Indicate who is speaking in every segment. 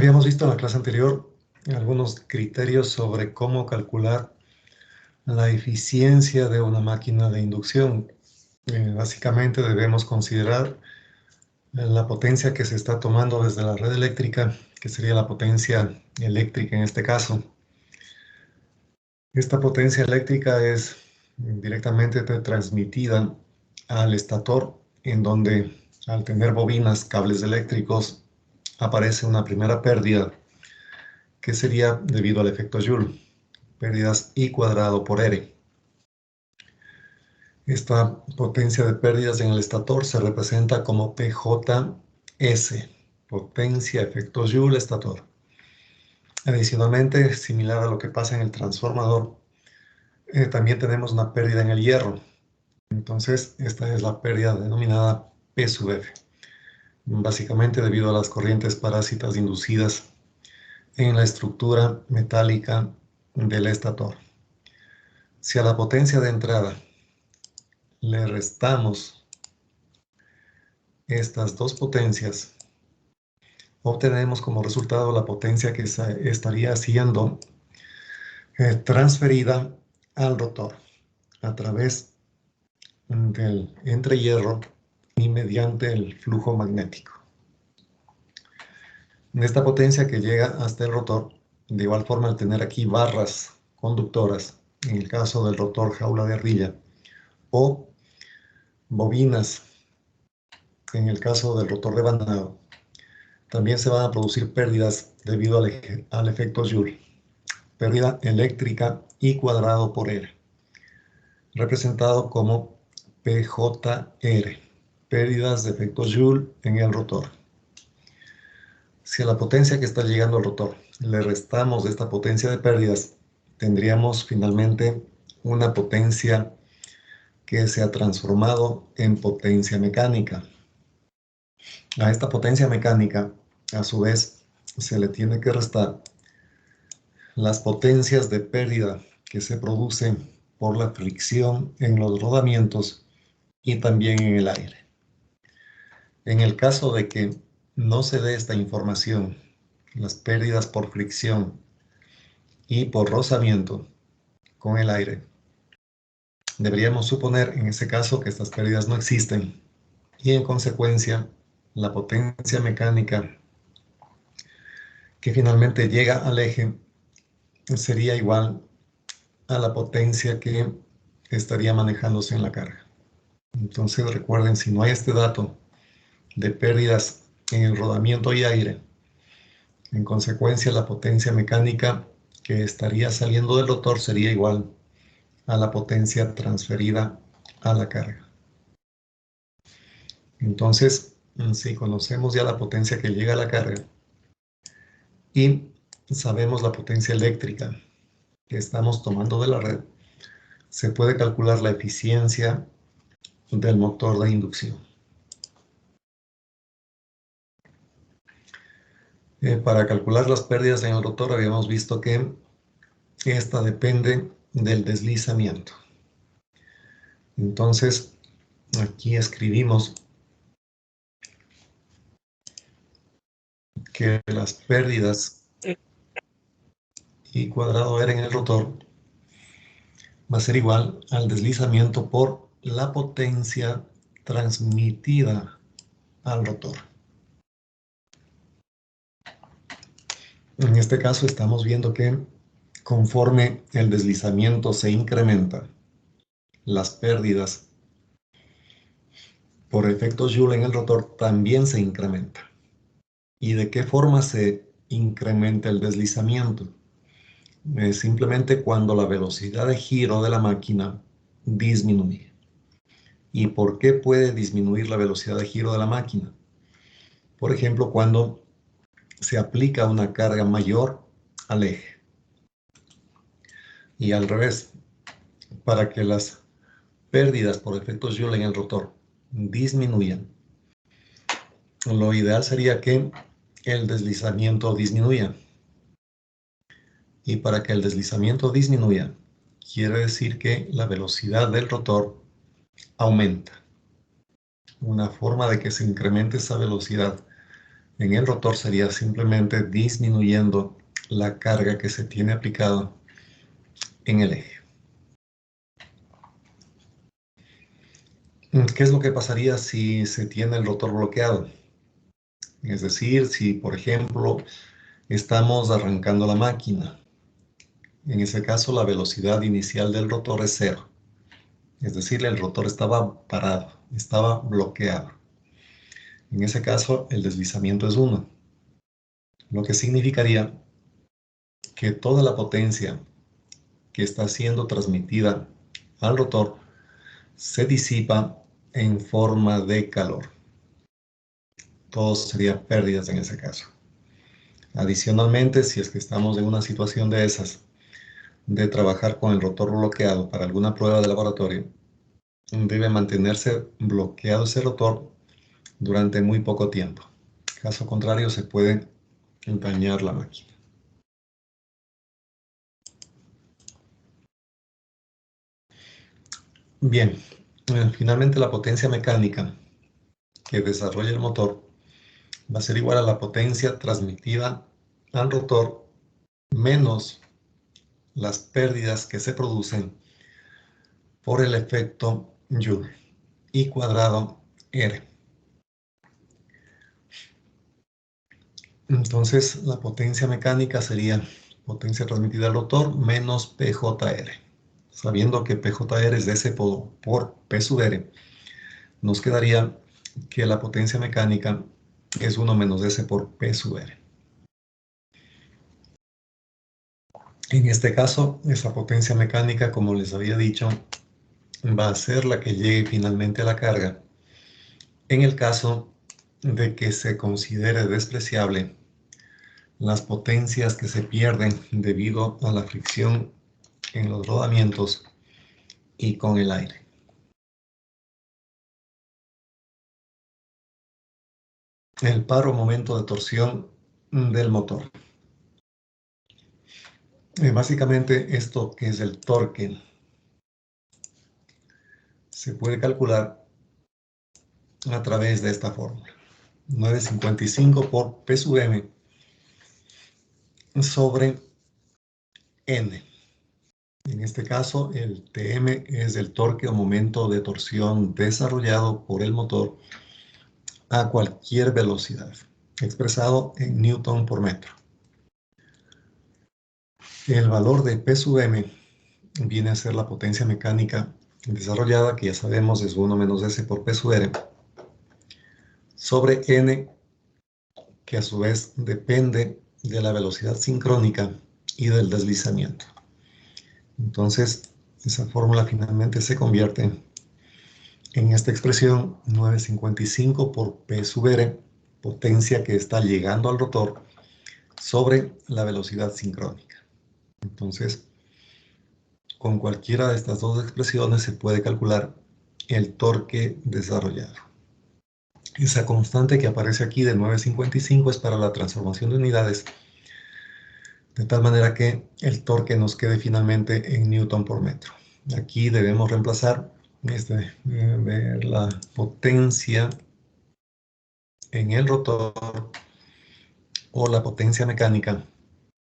Speaker 1: Habíamos visto en la clase anterior algunos criterios sobre cómo calcular la eficiencia de una máquina de inducción. Básicamente debemos considerar la potencia que se está tomando desde la red eléctrica, que sería la potencia eléctrica en este caso. Esta potencia eléctrica es directamente transmitida al estator, en donde al tener bobinas, cables eléctricos, aparece una primera pérdida, que sería debido al efecto Joule, pérdidas I cuadrado por R. Esta potencia de pérdidas en el estator se representa como PJS, potencia efecto Joule estator. Adicionalmente, similar a lo que pasa en el transformador, también tenemos una pérdida en el hierro. Entonces, esta es la pérdida denominada P sub F, básicamente debido a las corrientes parásitas inducidas en la estructura metálica del estator. Si a la potencia de entrada le restamos estas dos potencias, obtenemos como resultado la potencia que estaría siendo transferida al rotor a través del entrehierro y mediante el flujo magnético. Esta potencia que llega hasta el rotor, de igual forma al tener aquí barras conductoras, en el caso del rotor jaula de ardilla, o bobinas, en el caso del rotor rebanado, también se van a producir pérdidas debido al efecto Joule. Pérdida eléctrica I cuadrado por R, representado como PJR, pérdidas de efecto Joule en el rotor. Si a la potencia que está llegando al rotor le restamos esta potencia de pérdidas, tendríamos finalmente una potencia que se ha transformado en potencia mecánica. A esta potencia mecánica, a su vez, se le tiene que restar las potencias de pérdida que se producen por la fricción en los rodamientos y también en el aire. En el caso de que no se dé esta información, las pérdidas por fricción y por rozamiento con el aire, deberíamos suponer en ese caso que estas pérdidas no existen y en consecuencia la potencia mecánica que finalmente llega al eje sería igual a la potencia que estaría manejándose en la carga. Entonces recuerden, si no hay este dato de pérdidas en el rodamiento y aire, en consecuencia la potencia mecánica que estaría saliendo del rotor sería igual a la potencia transferida a la carga. Entonces, si conocemos ya la potencia que llega a la carga y sabemos la potencia eléctrica que estamos tomando de la red, se puede calcular la eficiencia del motor de inducción. Para calcular las pérdidas en el rotor habíamos visto que esta depende del deslizamiento. Entonces, aquí escribimos que las pérdidas I cuadrado R en el rotor va a ser igual al deslizamiento por la potencia transmitida al rotor. En este caso estamos viendo que conforme el deslizamiento se incrementa, las pérdidas por efecto Joule en el rotor también se incrementan. ¿Y de qué forma se incrementa el deslizamiento? Simplemente cuando la velocidad de giro de la máquina disminuye. ¿Y por qué puede disminuir la velocidad de giro de la máquina? Por ejemplo, cuando se aplica una carga mayor al eje. Y al revés, para que las pérdidas por efecto Joule en el rotor disminuyan, lo ideal sería que el deslizamiento disminuya. Y para que el deslizamiento disminuya, quiere decir que la velocidad del rotor aumenta. Una forma de que se incremente esa velocidad en el rotor sería simplemente disminuyendo la carga que se tiene aplicada en el eje. ¿Qué es lo que pasaría si se tiene el rotor bloqueado? Es decir, si por ejemplo estamos arrancando la máquina, en ese caso la velocidad inicial del rotor es 0. Es decir, el rotor estaba parado, estaba bloqueado. En ese caso el deslizamiento es 1, lo que significaría que toda la potencia que está siendo transmitida al rotor se disipa en forma de calor. Todo sería pérdidas en ese caso. Adicionalmente, si es que estamos en una situación de esas, de trabajar con el rotor bloqueado para alguna prueba de laboratorio, debe mantenerse bloqueado ese rotor durante muy poco tiempo. Caso contrario, se puede dañar la máquina. Bien, finalmente la potencia mecánica que desarrolla el motor va a ser igual a la potencia transmitida al rotor menos las pérdidas que se producen por el efecto Joule, I cuadrado R. Entonces la potencia mecánica sería potencia transmitida al rotor menos PJR. Sabiendo que PJR es S por P sub R, nos quedaría que la potencia mecánica es 1 menos S por P sub R. En este caso, esa potencia mecánica, como les había dicho, va a ser la que llegue finalmente a la carga. En el caso de que se considere despreciable las potencias que se pierden debido a la fricción en los rodamientos y con el aire. El par o momento de torsión del motor. Básicamente esto que es el torque se puede calcular a través de esta fórmula. 955 por P sub M sobre N. En este caso, el Tm es el torque o momento de torsión desarrollado por el motor a cualquier velocidad, expresado en Newton por metro. El valor de P sub M viene a ser la potencia mecánica desarrollada, que ya sabemos es 1 menos S por P sub R, sobre N, que a su vez depende de la velocidad sincrónica y del deslizamiento. Entonces, esa fórmula finalmente se convierte en esta expresión 955 por P sub R, potencia que está llegando al rotor, sobre la velocidad sincrónica. Entonces, con cualquiera de estas dos expresiones se puede calcular el torque desarrollado. Esa constante que aparece aquí de 955 es para la transformación de unidades, de tal manera que el torque nos quede finalmente en Newton por metro. Aquí debemos reemplazar ver la potencia en el rotor, o la potencia mecánica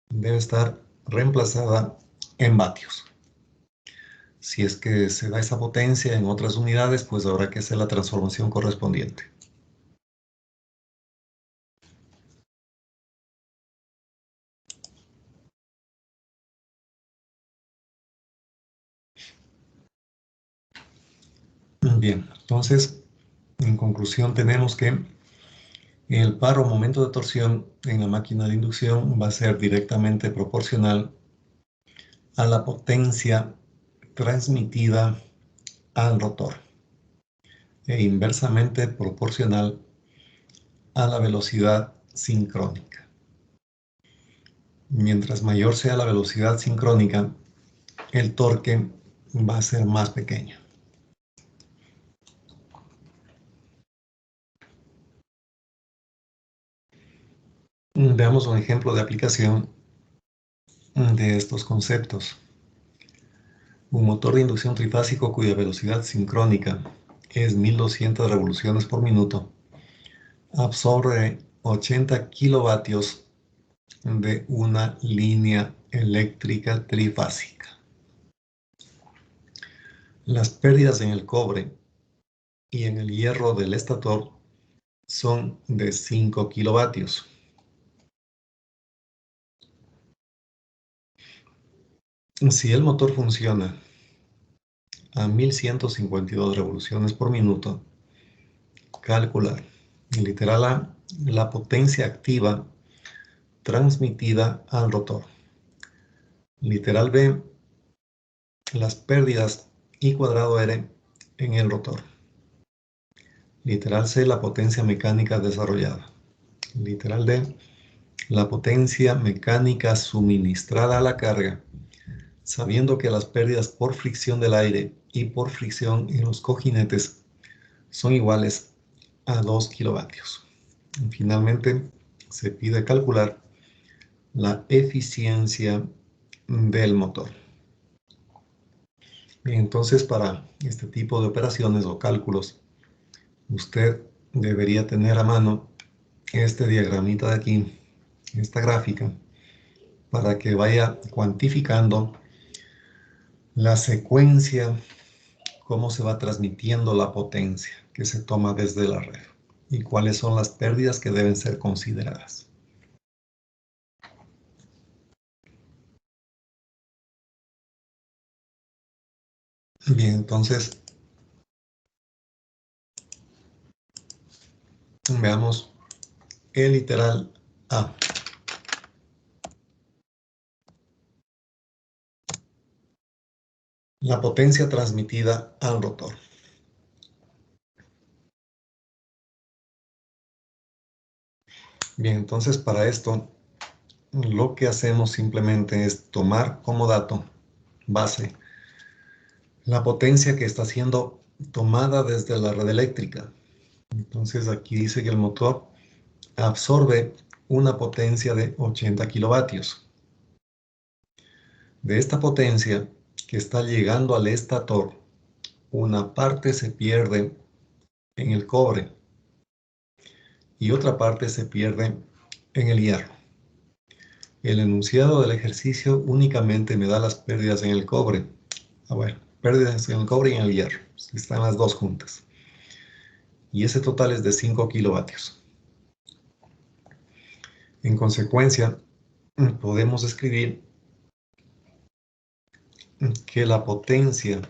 Speaker 1: debe estar reemplazada en vatios. Si es que se da esa potencia en otras unidades, pues habrá que hacer la transformación correspondiente. Bien, entonces, en conclusión tenemos que el par o momento de torsión en la máquina de inducción va a ser directamente proporcional a la potencia transmitida al rotor e inversamente proporcional a la velocidad sincrónica. Mientras mayor sea la velocidad sincrónica, el torque va a ser más pequeño. Veamos un ejemplo de aplicación de estos conceptos. Un motor de inducción trifásico cuya velocidad sincrónica es 1200 revoluciones por minuto absorbe 80 kilovatios de una línea eléctrica trifásica. Las pérdidas en el cobre y en el hierro del estator son de 5 kilovatios. Si el motor funciona a 1152 revoluciones por minuto, calcular, literal A, la potencia activa transmitida al rotor. Literal B, las pérdidas I cuadrado R en el rotor. Literal C, la potencia mecánica desarrollada. Literal D, la potencia mecánica suministrada a la carga, sabiendo que las pérdidas por fricción del aire y por fricción en los cojinetes son iguales a 2 kilovatios. Y finalmente, se pide calcular la eficiencia del motor. Bien, entonces, para este tipo de operaciones o cálculos, usted debería tener a mano este diagramita de aquí, esta gráfica, para que vaya cuantificando la secuencia, cómo se va transmitiendo la potencia que se toma desde la red y cuáles son las pérdidas que deben ser consideradas. Bien, entonces veamos el literal A. La potencia transmitida al rotor. Bien, entonces para esto lo que hacemos simplemente es tomar como dato base la potencia que está siendo tomada desde la red eléctrica. Entonces aquí dice que el motor absorbe una potencia de 80 kilovatios. De esta potencia que está llegando al estator, una parte se pierde en el cobre y otra parte se pierde en el hierro. El enunciado del ejercicio únicamente me da las pérdidas en el cobre. Bueno, pérdidas en el cobre y en el hierro. Están las dos juntas. Y ese total es de 5 kilovatios. En consecuencia, podemos escribir que la potencia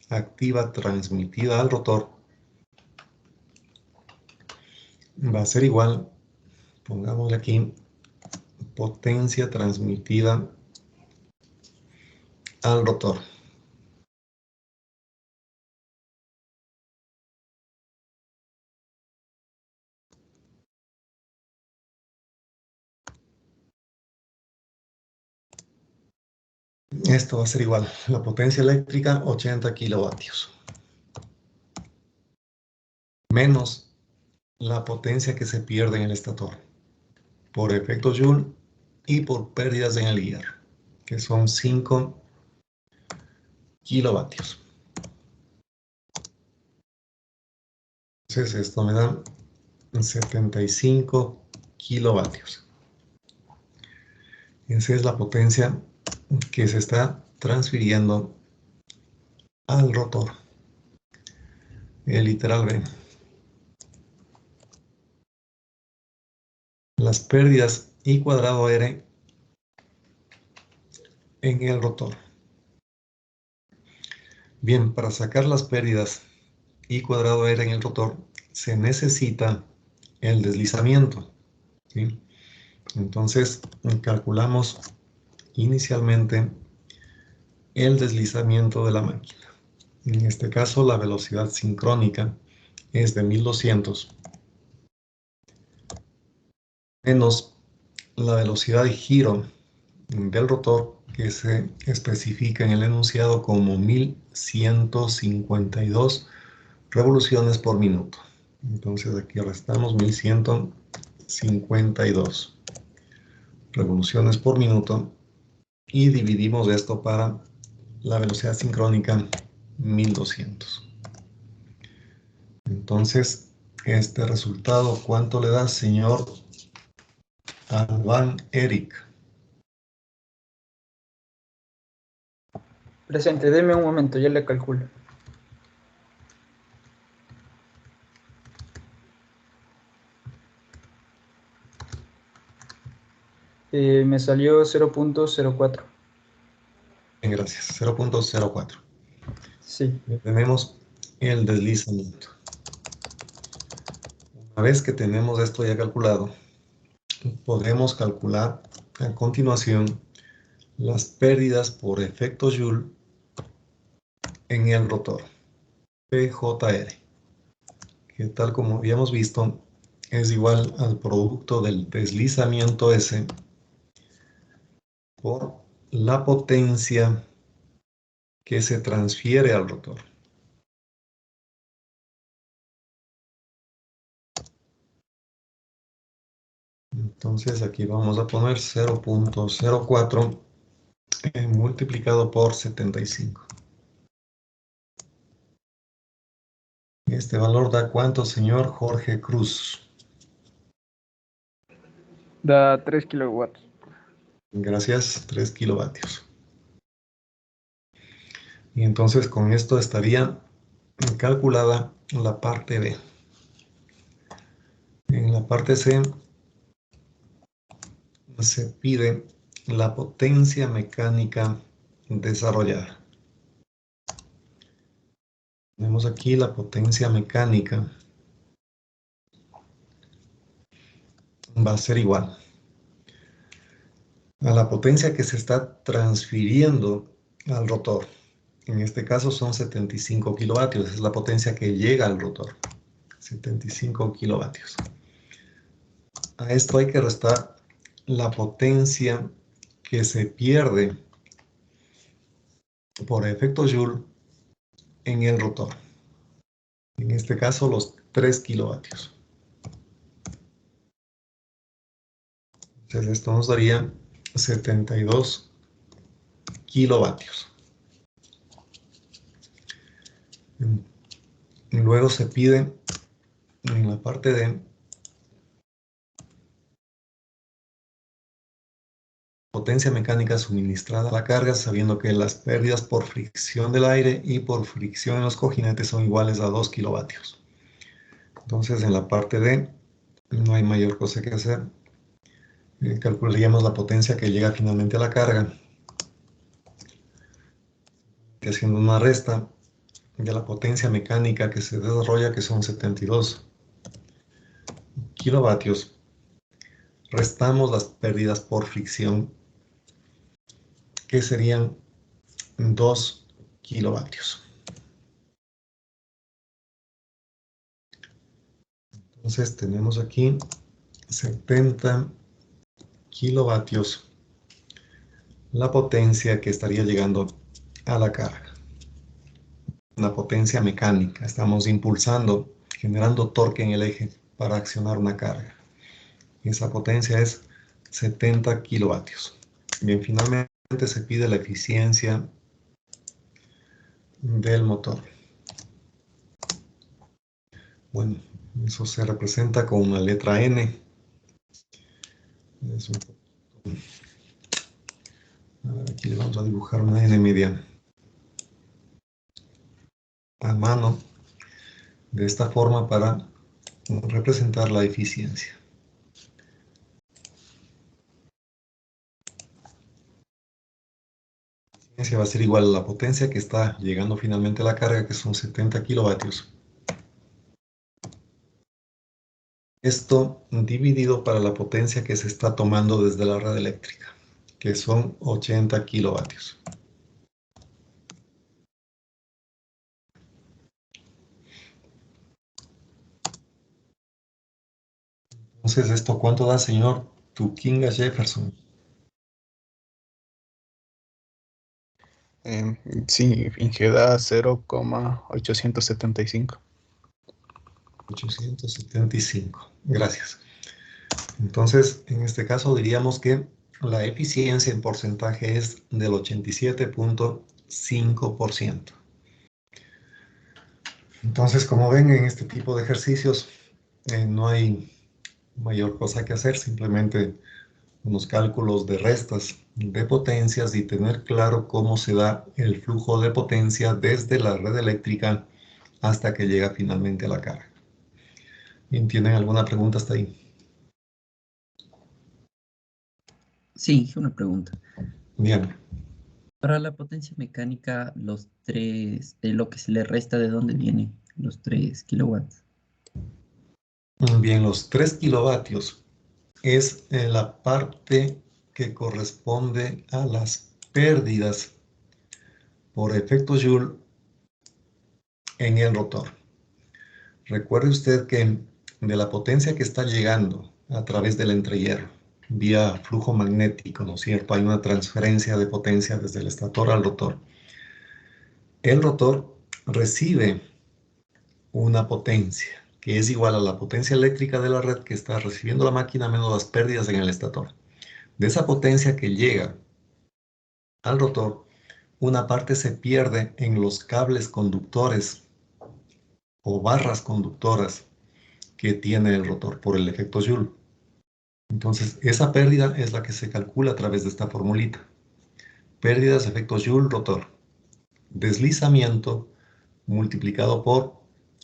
Speaker 1: activa transmitida al rotor va a ser igual, pongámosle aquí, potencia transmitida al rotor. Esto va a ser igual, la potencia eléctrica 80 kilovatios, menos la potencia que se pierde en el estator, por efecto Joule y por pérdidas en el hierro, que son 5 kilovatios. Entonces esto me da 75 kilovatios. Esa es la potencia que se está transfiriendo al rotor. El literal B. Las pérdidas I cuadrado R en el rotor. Bien, para sacar las pérdidas I cuadrado R en el rotor se necesita el deslizamiento, ¿sí? Entonces calculamos inicialmente el deslizamiento de la máquina. En este caso la velocidad sincrónica es de 1200 menos la velocidad de giro del rotor, que se especifica en el enunciado como 1152 revoluciones por minuto. Entonces aquí restamos 1152 revoluciones por minuto y dividimos esto para la velocidad sincrónica 1200. Entonces este resultado, ¿cuánto le da, señor Alban Eric?
Speaker 2: Presente, deme un momento, ya le calculo. Me salió 0.04.
Speaker 1: Bien, gracias, 0.04.
Speaker 2: Sí.
Speaker 1: Tenemos el deslizamiento. Una vez que tenemos esto ya calculado, podemos calcular a continuación las pérdidas por efecto Joule en el rotor, PJR, que tal como habíamos visto, es igual al producto del deslizamiento S por la potencia que se transfiere al rotor. Entonces aquí vamos a poner 0.04 multiplicado por 75. Este valor da ¿cuánto, señor Jorge Cruz?
Speaker 3: Da 3 kilowatts.
Speaker 1: Gracias, 3 kilovatios. Y entonces con esto estaría calculada la parte B. En la parte C se pide la potencia mecánica desarrollada. Tenemos aquí la potencia mecánica. Va a ser igual a la potencia que se está transfiriendo al rotor. En este caso son 75 kilovatios. Es la potencia que llega al rotor. 75 kilovatios. A esto hay que restar la potencia que se pierde por efecto Joule en el rotor. En este caso, los 3 kilovatios. Entonces, esto nos daría 72 kilovatios. Luego se pide en la parte de potencia mecánica suministrada a la carga, sabiendo que las pérdidas por fricción del aire y por fricción en los cojinetes son iguales a 2 kilovatios. Entonces, en la parte D no hay mayor cosa que hacer. Calcularíamos la potencia que llega finalmente a la carga, haciendo una resta de la potencia mecánica que se desarrolla, que son 72 kilovatios. Restamos las pérdidas por fricción, que serían 2 kilovatios. Entonces tenemos aquí 70 kilovatios, la potencia que estaría llegando a la carga. Una potencia mecánica. Estamos impulsando, generando torque en el eje para accionar una carga. Y esa potencia es 70 kilovatios. Bien, finalmente se pide la eficiencia del motor. Bueno, eso se representa con una letra N. Aquí le vamos a dibujar una N media a mano, de esta forma, para representar la eficiencia. La eficiencia va a ser igual a la potencia que está llegando finalmente a la carga, que son 70 kilovatios. Esto dividido para la potencia que se está tomando desde la red eléctrica, que son 80 kilovatios. Entonces, ¿esto cuánto da, señor Tukinga Jefferson?
Speaker 4: Sí, Inge da 0,875.
Speaker 1: 875. Gracias. Entonces, en este caso diríamos que la eficiencia en porcentaje es del 87.5%. Entonces, como ven, en este tipo de ejercicios no hay mayor cosa que hacer, simplemente unos cálculos de restas de potencias y tener claro cómo se da el flujo de potencia desde la red eléctrica hasta que llega finalmente a la carga. Bien, ¿tienen alguna pregunta hasta ahí?
Speaker 5: Sí, una pregunta.
Speaker 1: Bien.
Speaker 5: Para la potencia mecánica, los 3, lo que se le resta, ¿de dónde viene? Los 3 kilowatts.
Speaker 1: Bien, los 3 kilovatios es la parte que corresponde a las pérdidas por efecto Joule en el rotor. Recuerde usted que de la potencia que está llegando a través del entrehierro, vía flujo magnético, ¿no es cierto? Hay una transferencia de potencia desde el estator al rotor. El rotor recibe una potencia que es igual a la potencia eléctrica de la red que está recibiendo la máquina menos las pérdidas en el estator. De esa potencia que llega al rotor, una parte se pierde en los cables conductores o barras conductoras que tiene el rotor por el efecto Joule. Entonces, esa pérdida es la que se calcula a través de esta formulita. Pérdidas, efecto Joule, rotor. Deslizamiento multiplicado por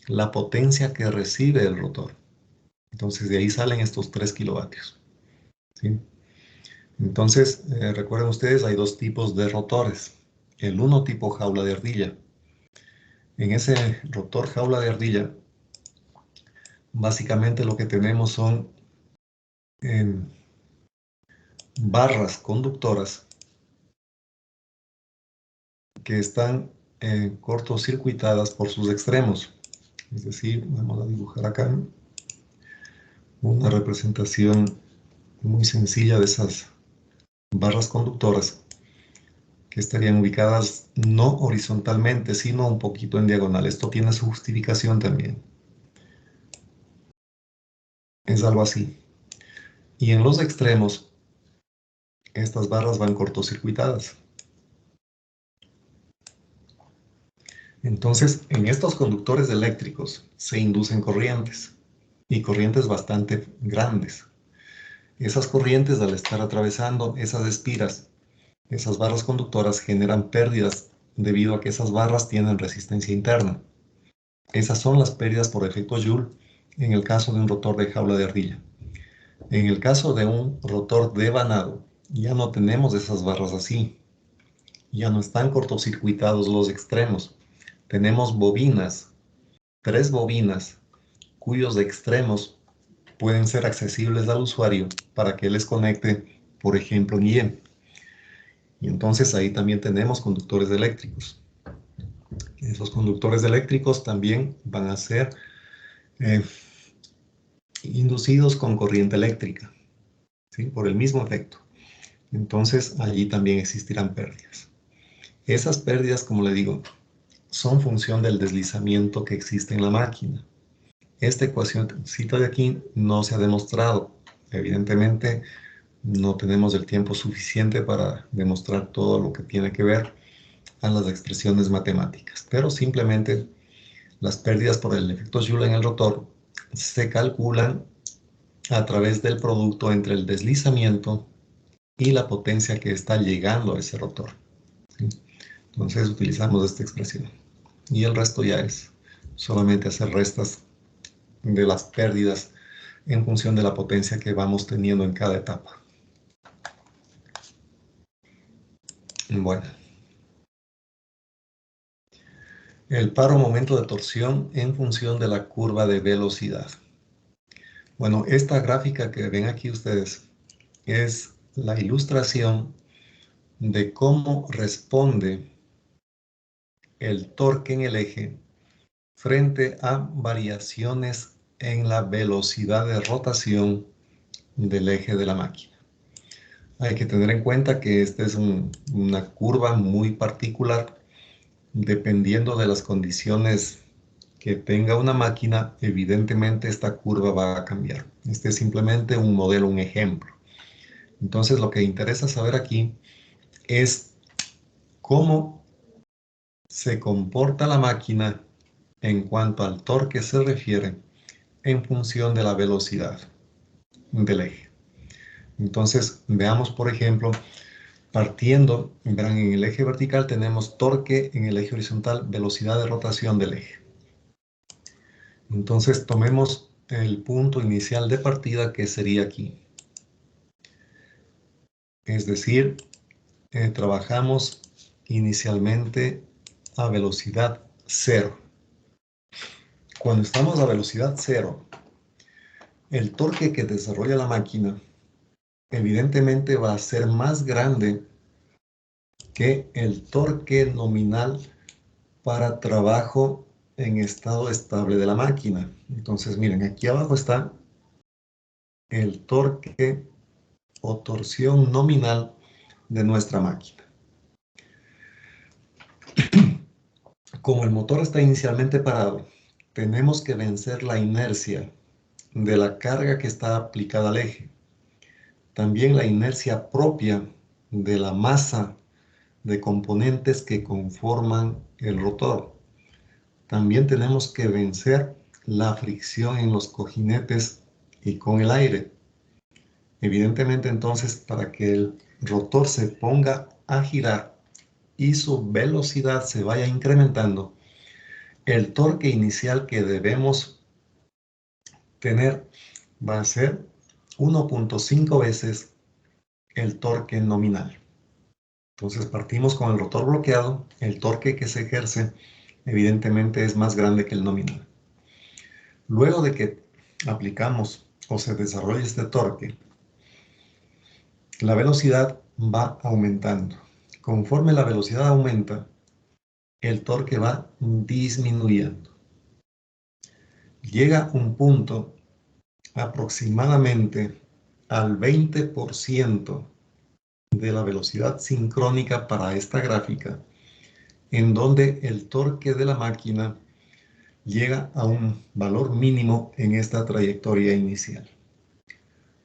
Speaker 1: la potencia que recibe el rotor. Entonces, de ahí salen estos 3 kilovatios. ¿Sí? Entonces, recuerden ustedes, hay dos tipos de rotores. El uno tipo jaula de ardilla. En ese rotor jaula de ardilla, básicamente lo que tenemos son barras conductoras que están cortocircuitadas por sus extremos. Es decir, vamos a dibujar acá una representación muy sencilla de esas barras conductoras que estarían ubicadas no horizontalmente, sino un poquito en diagonal. Esto tiene su justificación también. Es algo así. Y en los extremos, estas barras van cortocircuitadas. Entonces, en estos conductores eléctricos se inducen corrientes, y corrientes bastante grandes. Esas corrientes, al estar atravesando esas espiras, esas barras conductoras generan pérdidas debido a que esas barras tienen resistencia interna. Esas son las pérdidas por efecto Joule en el caso de un rotor de jaula de ardilla. En el caso de un rotor devanado, ya no tenemos esas barras así. Ya no están cortocircuitados los extremos. Tenemos bobinas, 3 bobinas, cuyos extremos pueden ser accesibles al usuario para que les conecte, por ejemplo, en IEM. Y entonces ahí también tenemos conductores eléctricos. Esos conductores eléctricos también van a ser inducidos con corriente eléctrica, ¿sí? Por el mismo efecto. Entonces allí también existirán pérdidas. Esas pérdidas, como le digo, son función del deslizamiento que existe en la máquina. Esta ecuacióncita de aquí no se ha demostrado. Evidentemente, no tenemos el tiempo suficiente para demostrar todo lo que tiene que ver a las expresiones matemáticas, pero simplemente las pérdidas por el efecto Joule en el rotor se calculan a través del producto entre el deslizamiento y la potencia que está llegando a ese rotor. ¿Sí? Entonces utilizamos esta expresión. Y el resto ya es solamente hacer restas de las pérdidas en función de la potencia que vamos teniendo en cada etapa. Bueno. El paro momento de torsión en función de la curva de velocidad. Bueno, esta gráfica que ven aquí ustedes es la ilustración de cómo responde el torque en el eje frente a variaciones en la velocidad de rotación del eje de la máquina. Hay que tener en cuenta que esta es una curva muy particular. Dependiendo de las condiciones que tenga una máquina, evidentemente esta curva va a cambiar. Este es simplemente un modelo, un ejemplo. Entonces lo que interesa saber aquí es cómo se comporta la máquina en cuanto al torque se refiere en función de la velocidad del eje. Entonces, veamos, por ejemplo, partiendo, verán, en el eje vertical tenemos torque, en el eje horizontal, velocidad de rotación del eje. Entonces, tomemos el punto inicial de partida, que sería aquí. Es decir, trabajamos inicialmente a velocidad 0. Cuando estamos a velocidad 0, el torque que desarrolla la máquina evidentemente va a ser más grande que el torque nominal para trabajo en estado estable de la máquina. Entonces, miren, aquí abajo está el torque o torsión nominal de nuestra máquina. Como el motor está inicialmente parado, tenemos que vencer la inercia de la carga que está aplicada al eje. También la inercia propia de la masa de componentes que conforman el rotor. También tenemos que vencer la fricción en los cojinetes y con el aire. Evidentemente, entonces, para que el rotor se ponga a girar y su velocidad se vaya incrementando, el torque inicial que debemos tener va a ser 1.5 veces el torque nominal. Entonces partimos con el rotor bloqueado, el torque que se ejerce evidentemente es más grande que el nominal. Luego de que aplicamos o se desarrolla este torque, la velocidad va aumentando. Conforme la velocidad aumenta, el torque va disminuyendo. Llega un punto aproximadamente al 20% de la velocidad sincrónica para esta gráfica, en donde el torque de la máquina llega a un valor mínimo en esta trayectoria inicial.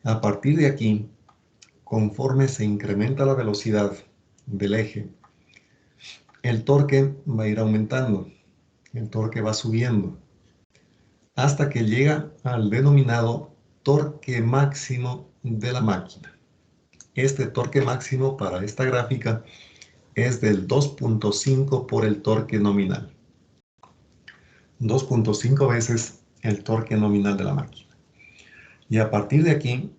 Speaker 1: A partir de aquí, conforme se incrementa la velocidad del eje, el torque va a ir aumentando, el torque va subiendo, hasta que llega al denominado torque máximo de la máquina. Este torque máximo para esta gráfica es del 2.5 por el torque nominal. 2.5 veces el torque nominal de la máquina. Y a partir de aquí,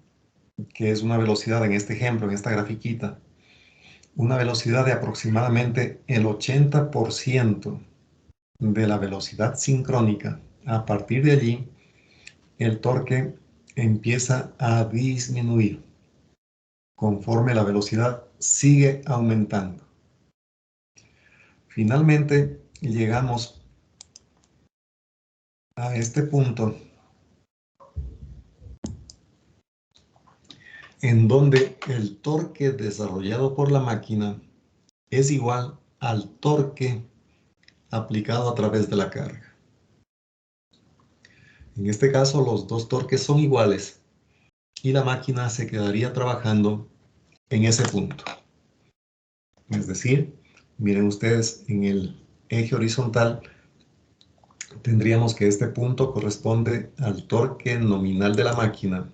Speaker 1: que es una velocidad en este ejemplo, en esta grafiquita, una velocidad de aproximadamente el 80% de la velocidad sincrónica, a partir de allí, el torque empieza a disminuir conforme la velocidad sigue aumentando. Finalmente, llegamos a este punto en donde el torque desarrollado por la máquina es igual al torque aplicado a través de la carga. En este caso, los dos torques son iguales y la máquina se quedaría trabajando en ese punto. Es decir, miren ustedes, en el eje horizontal tendríamos que este punto corresponde al torque nominal de la máquina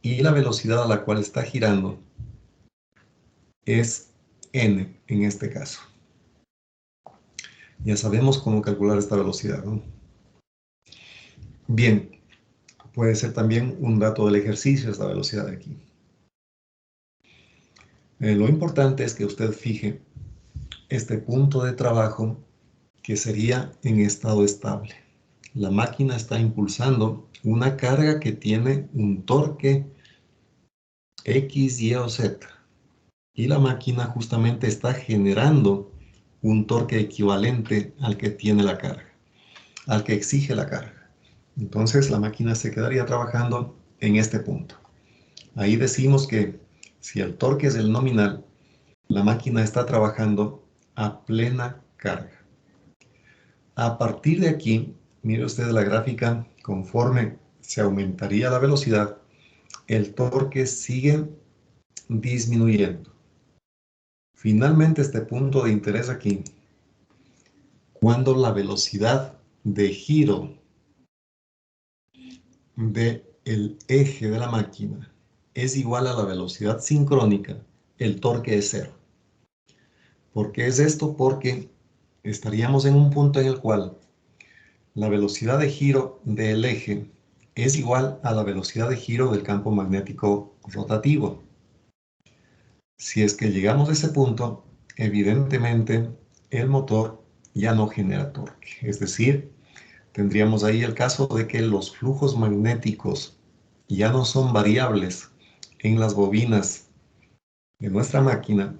Speaker 1: y la velocidad a la cual está girando es n en este caso. Ya sabemos cómo calcular esta velocidad, ¿no? Bien, puede ser también un dato del ejercicio esta velocidad de aquí. Lo importante es que usted fije este punto de trabajo que sería en estado estable. La máquina está impulsando una carga que tiene un torque X, Y o Z. Y la máquina justamente está generando un torque equivalente al que tiene la carga, al que exige la carga. Entonces la máquina se quedaría trabajando en este punto. Ahí decimos que si el torque es el nominal, la máquina está trabajando a plena carga. A partir de aquí, mire usted la gráfica, conforme se aumentaría la velocidad, el torque sigue disminuyendo. Finalmente, este punto de interés aquí, cuando la velocidad de giro del eje de la máquina es igual a la velocidad sincrónica, el torque es cero. ¿Por qué es esto? Porque estaríamos en un punto en el cual la velocidad de giro del eje es igual a la velocidad de giro del campo magnético rotativo. Si es que llegamos a ese punto, evidentemente el motor ya no genera torque. Es decir, tendríamos ahí el caso de que los flujos magnéticos ya no son variables en las bobinas de nuestra máquina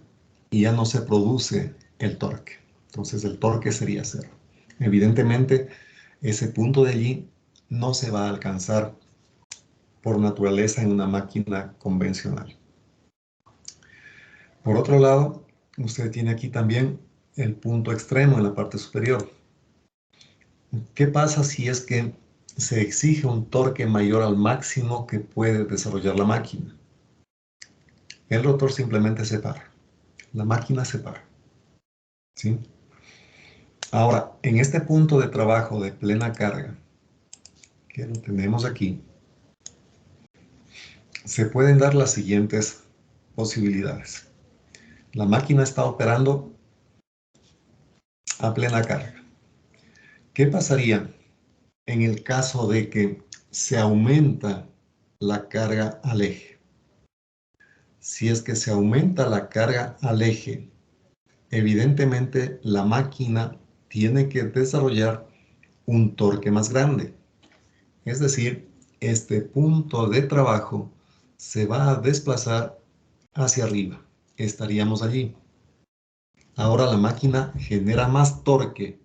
Speaker 1: y ya no se produce el torque. Entonces el torque sería cero. Evidentemente, ese punto de allí no se va a alcanzar por naturaleza en una máquina convencional. Por otro lado, usted tiene aquí también el punto extremo en la parte superior. ¿Qué pasa si es que se exige un torque mayor al máximo que puede desarrollar la máquina? El rotor simplemente se para. La máquina se para. ¿Sí? Ahora, en este punto de trabajo de plena carga, que lo tenemos aquí, se pueden dar las siguientes posibilidades. La máquina está operando a plena carga. ¿Qué pasaría en el caso de que se aumenta la carga al eje? Si es que se aumenta la carga al eje, evidentemente la máquina tiene que desarrollar un torque más grande. Es decir, este punto de trabajo se va a desplazar hacia arriba. Estaríamos allí. Ahora la máquina genera más torque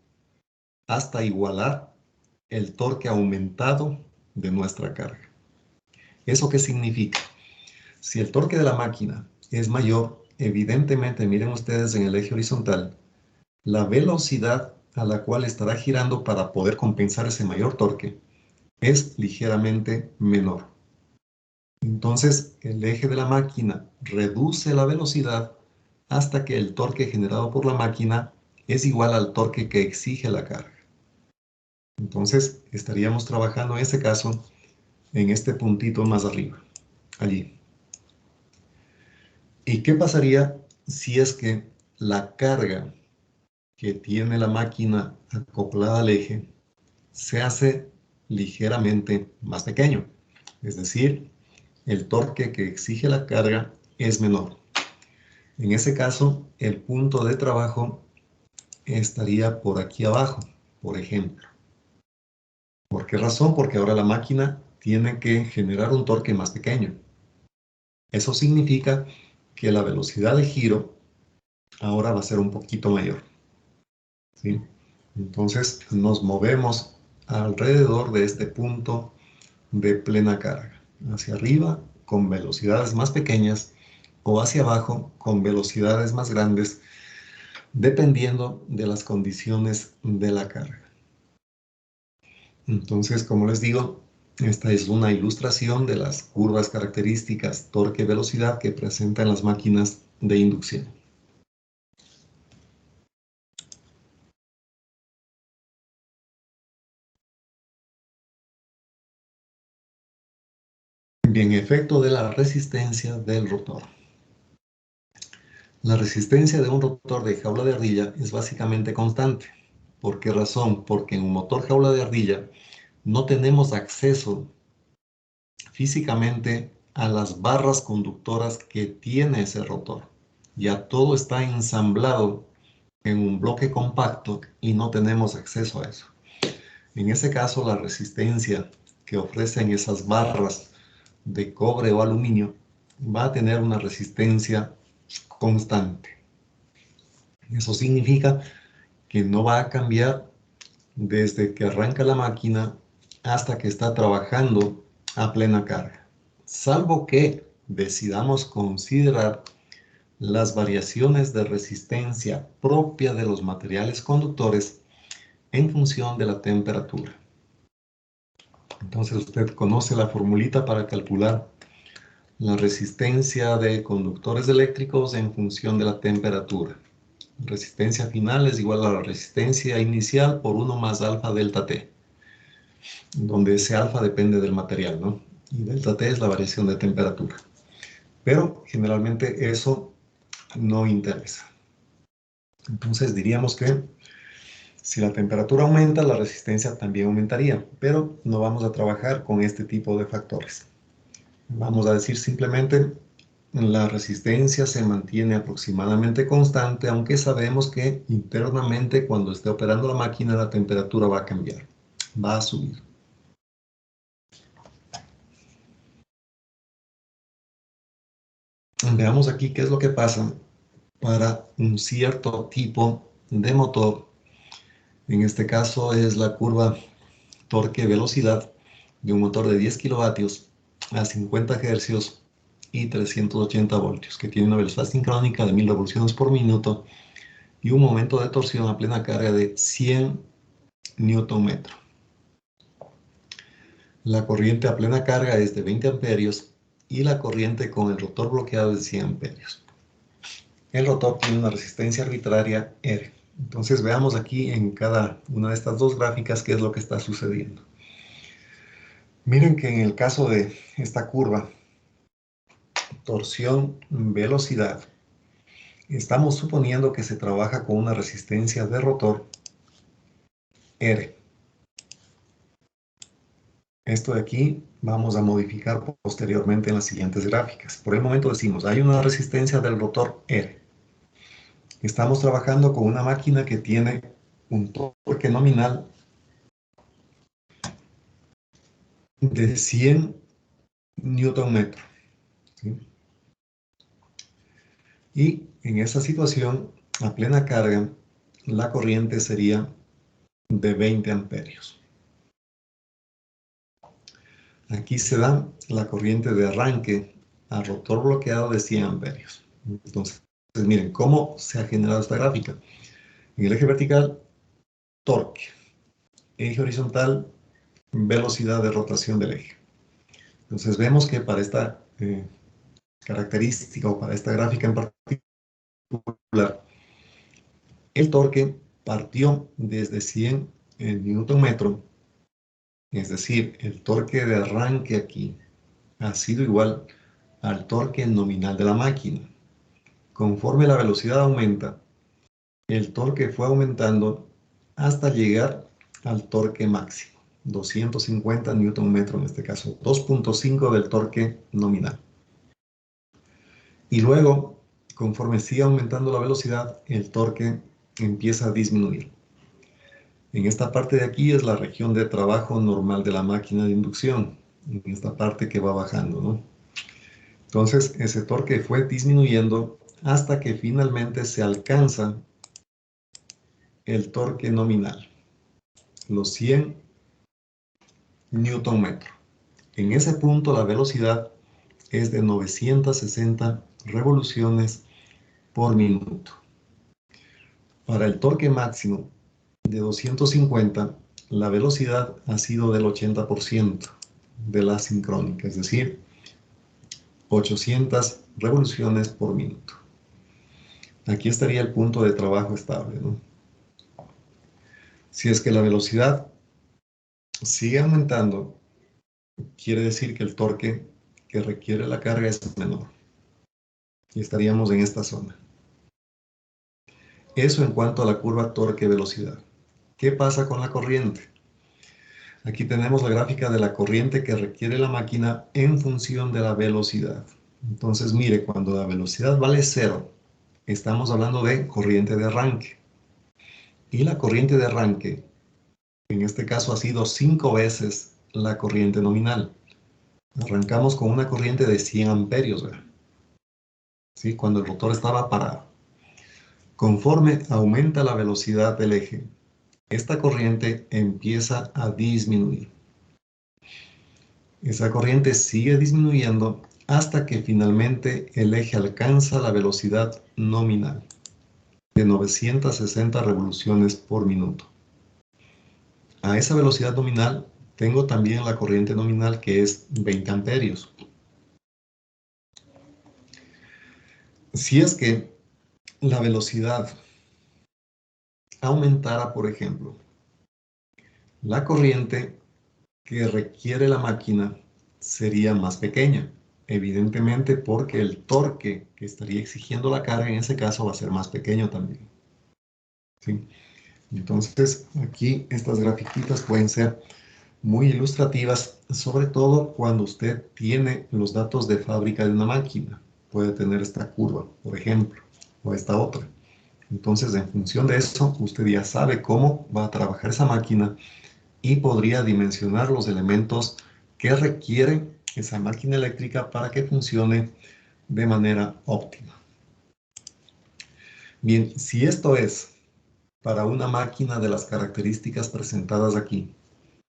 Speaker 1: hasta igualar el torque aumentado de nuestra carga. ¿Eso qué significa? Si el torque de la máquina es mayor, evidentemente, miren ustedes en el eje horizontal, la velocidad a la cual estará girando para poder compensar ese mayor torque es ligeramente menor. Entonces, el eje de la máquina reduce la velocidad hasta que el torque generado por la máquina es igual al torque que exige la carga. Entonces, estaríamos trabajando en ese caso en este puntito más arriba, allí. ¿Y qué pasaría si es que la carga que tiene la máquina acoplada al eje se hace ligeramente más pequeño? Es decir, el torque que exige la carga es menor. En ese caso, el punto de trabajo estaría por aquí abajo, por ejemplo. ¿Por qué razón? Porque ahora la máquina tiene que generar un torque más pequeño. Eso significa que la velocidad de giro ahora va a ser un poquito mayor. ¿Sí? Entonces nos movemos alrededor de este punto de plena carga, hacia arriba con velocidades más pequeñas o hacia abajo con velocidades más grandes, dependiendo de las condiciones de la carga. Entonces, como les digo, esta es una ilustración de las curvas características torque-velocidad que presentan las máquinas de inducción. Bien, efecto de la resistencia del rotor. La resistencia de un rotor de jaula de ardilla es básicamente constante. ¿Por qué razón? Porque en un motor jaula de ardilla no tenemos acceso físicamente a las barras conductoras que tiene ese rotor. Ya todo está ensamblado en un bloque compacto y no tenemos acceso a eso. En ese caso, la resistencia que ofrecen esas barras de cobre o aluminio va a tener una resistencia constante. Eso significa que no va a cambiar desde que arranca la máquina hasta que está trabajando a plena carga, salvo que decidamos considerar las variaciones de resistencia propia de los materiales conductores en función de la temperatura. Entonces usted conoce la formulita para calcular la resistencia de conductores eléctricos en función de la temperatura. Resistencia final es igual a la resistencia inicial por 1 más alfa delta T. donde ese alfa depende del material, ¿no? Y delta T es la variación de temperatura. Pero generalmente eso no interesa. Entonces diríamos que si la temperatura aumenta, la resistencia también aumentaría, pero no vamos a trabajar con este tipo de factores. Vamos a decir simplemente la resistencia se mantiene aproximadamente constante, aunque sabemos que internamente cuando esté operando la máquina la temperatura va a cambiar, va a subir. Veamos aquí qué es lo que pasa para un cierto tipo de motor. En este caso es la curva torque-velocidad de un motor de 10 kilovatios a 50 hercios y 380 voltios, que tiene una velocidad sincrónica de 1000 revoluciones por minuto y un momento de torsión a plena carga de 100 Newton metro. La corriente a plena carga es de 20 amperios y la corriente con el rotor bloqueado es de 100 amperios. El rotor tiene una resistencia arbitraria R. Entonces veamos aquí en cada una de estas dos gráficas qué es lo que está sucediendo. Miren que en el caso de esta curva, torsión-velocidad, estamos suponiendo que se trabaja con una resistencia de rotor R. Esto de aquí vamos a modificar posteriormente en las siguientes gráficas. Por el momento decimos, hay una resistencia del rotor R. Estamos trabajando con una máquina que tiene un torque nominal de 100 Newton metro. ¿Sí? Y en esa situación, a plena carga, la corriente sería de 20 amperios. Aquí se da la corriente de arranque al rotor bloqueado de 100 amperios. Entonces, miren cómo se ha generado esta gráfica. En el eje vertical, torque. Eje horizontal, velocidad de rotación del eje. Entonces vemos que para esta característica o para esta gráfica en particular, el torque partió desde 100 Newton metro, es decir, el torque de arranque aquí ha sido igual al torque nominal de la máquina. Conforme la velocidad aumenta, el torque fue aumentando hasta llegar al torque máximo, 250 Newton metro en este caso, 2.5 del torque nominal. Y luego, conforme sigue aumentando la velocidad, el torque empieza a disminuir. En esta parte de aquí es la región de trabajo normal de la máquina de inducción, en esta parte que va bajando, ¿no? Entonces, ese torque fue disminuyendo hasta que finalmente se alcanza el torque nominal, los 100 Newton metro. En ese punto la velocidad es de 960 revoluciones por minuto. Para el torque máximo de 250, la velocidad ha sido del 80% de la sincrónica, es decir, 800 revoluciones por minuto. Aquí estaría el punto de trabajo estable, ¿no? Si es que la velocidad sigue aumentando, quiere decir que el torque que requiere la carga es menor. Y estaríamos en esta zona. Eso en cuanto a la curva torque-velocidad. ¿Qué pasa con la corriente? Aquí tenemos la gráfica de la corriente que requiere la máquina en función de la velocidad. Entonces, mire, cuando la velocidad vale 0, estamos hablando de corriente de arranque. Y la corriente de arranque, en este caso, ha sido 5 veces la corriente nominal. Arrancamos con una corriente de 100 amperios, ¿verdad? ¿Sí? Cuando el rotor estaba parado. Conforme aumenta la velocidad del eje, esta corriente empieza a disminuir. Esa corriente sigue disminuyendo hasta que finalmente el eje alcanza la velocidad nominal de 960 revoluciones por minuto. A esa velocidad nominal tengo también la corriente nominal que es 20 amperios. Si es que la velocidad aumentara, por ejemplo, la corriente que requiere la máquina sería más pequeña. Evidentemente porque el torque que estaría exigiendo la carga en ese caso va a ser más pequeño también. ¿Sí? Entonces, aquí estas grafiquitas pueden ser muy ilustrativas, sobre todo cuando usted tiene los datos de fábrica de una máquina. Puede tener esta curva, por ejemplo, o esta otra. Entonces, en función de eso, usted ya sabe cómo va a trabajar esa máquina y podría dimensionar los elementos que requiere esa máquina eléctrica para que funcione de manera óptima. Bien, si esto es para una máquina de las características presentadas aquí,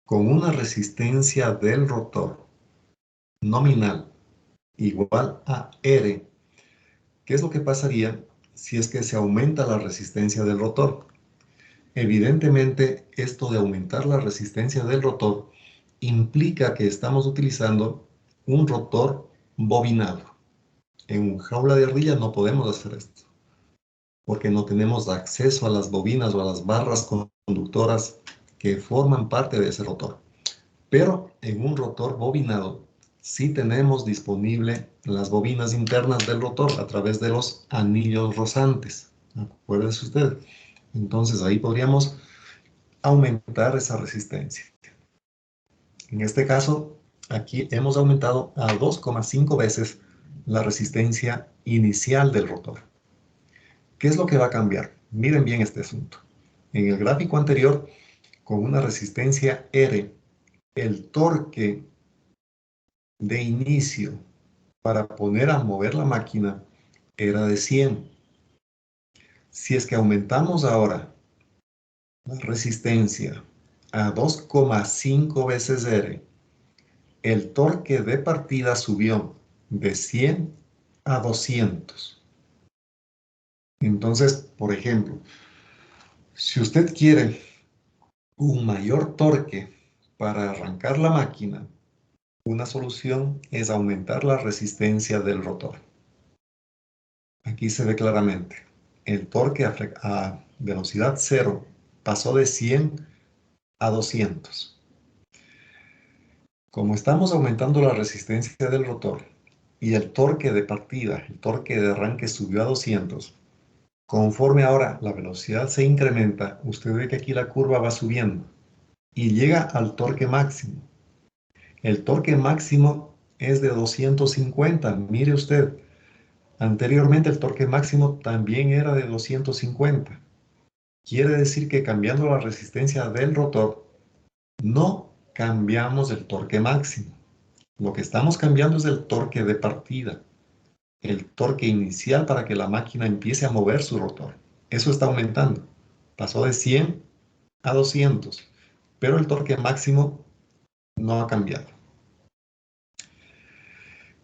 Speaker 1: con una resistencia del rotor nominal igual a R, ¿qué es lo que pasaría si es que se aumenta la resistencia del rotor? Evidentemente, esto de aumentar la resistencia del rotor implica que estamos utilizando un rotor bobinado. En un jaula de ardilla no podemos hacer esto, porque no tenemos acceso a las bobinas o a las barras conductoras que forman parte de ese rotor. Pero en un rotor bobinado sí tenemos disponible las bobinas internas del rotor a través de los anillos rozantes. Acuérdese usted. Entonces ahí podríamos aumentar esa resistencia. En este caso, aquí hemos aumentado a 2,5 veces la resistencia inicial del rotor. ¿Qué es lo que va a cambiar? Miren bien este asunto. En el gráfico anterior, con una resistencia R, el torque de inicio para poner a mover la máquina era de 100. Si es que aumentamos ahora la resistencia a 2,5 veces R, el torque de partida subió de 100 a 200. Entonces, por ejemplo, si usted quiere un mayor torque para arrancar la máquina, una solución es aumentar la resistencia del rotor. Aquí se ve claramente. El torque a velocidad cero pasó de 100 a 200. Como estamos aumentando la resistencia del rotor y el torque de partida, el torque de arranque subió a 200, conforme ahora la velocidad se incrementa, usted ve que aquí la curva va subiendo y llega al torque máximo. El torque máximo es de 250. Mire usted, anteriormente el torque máximo también era de 250. Quiere decir que cambiando la resistencia del rotor, no cambiamos el torque máximo. Lo que estamos cambiando es el torque de partida, el torque inicial para que la máquina empiece a mover su rotor. Eso está aumentando. Pasó de 100 a 200, pero el torque máximo no ha cambiado.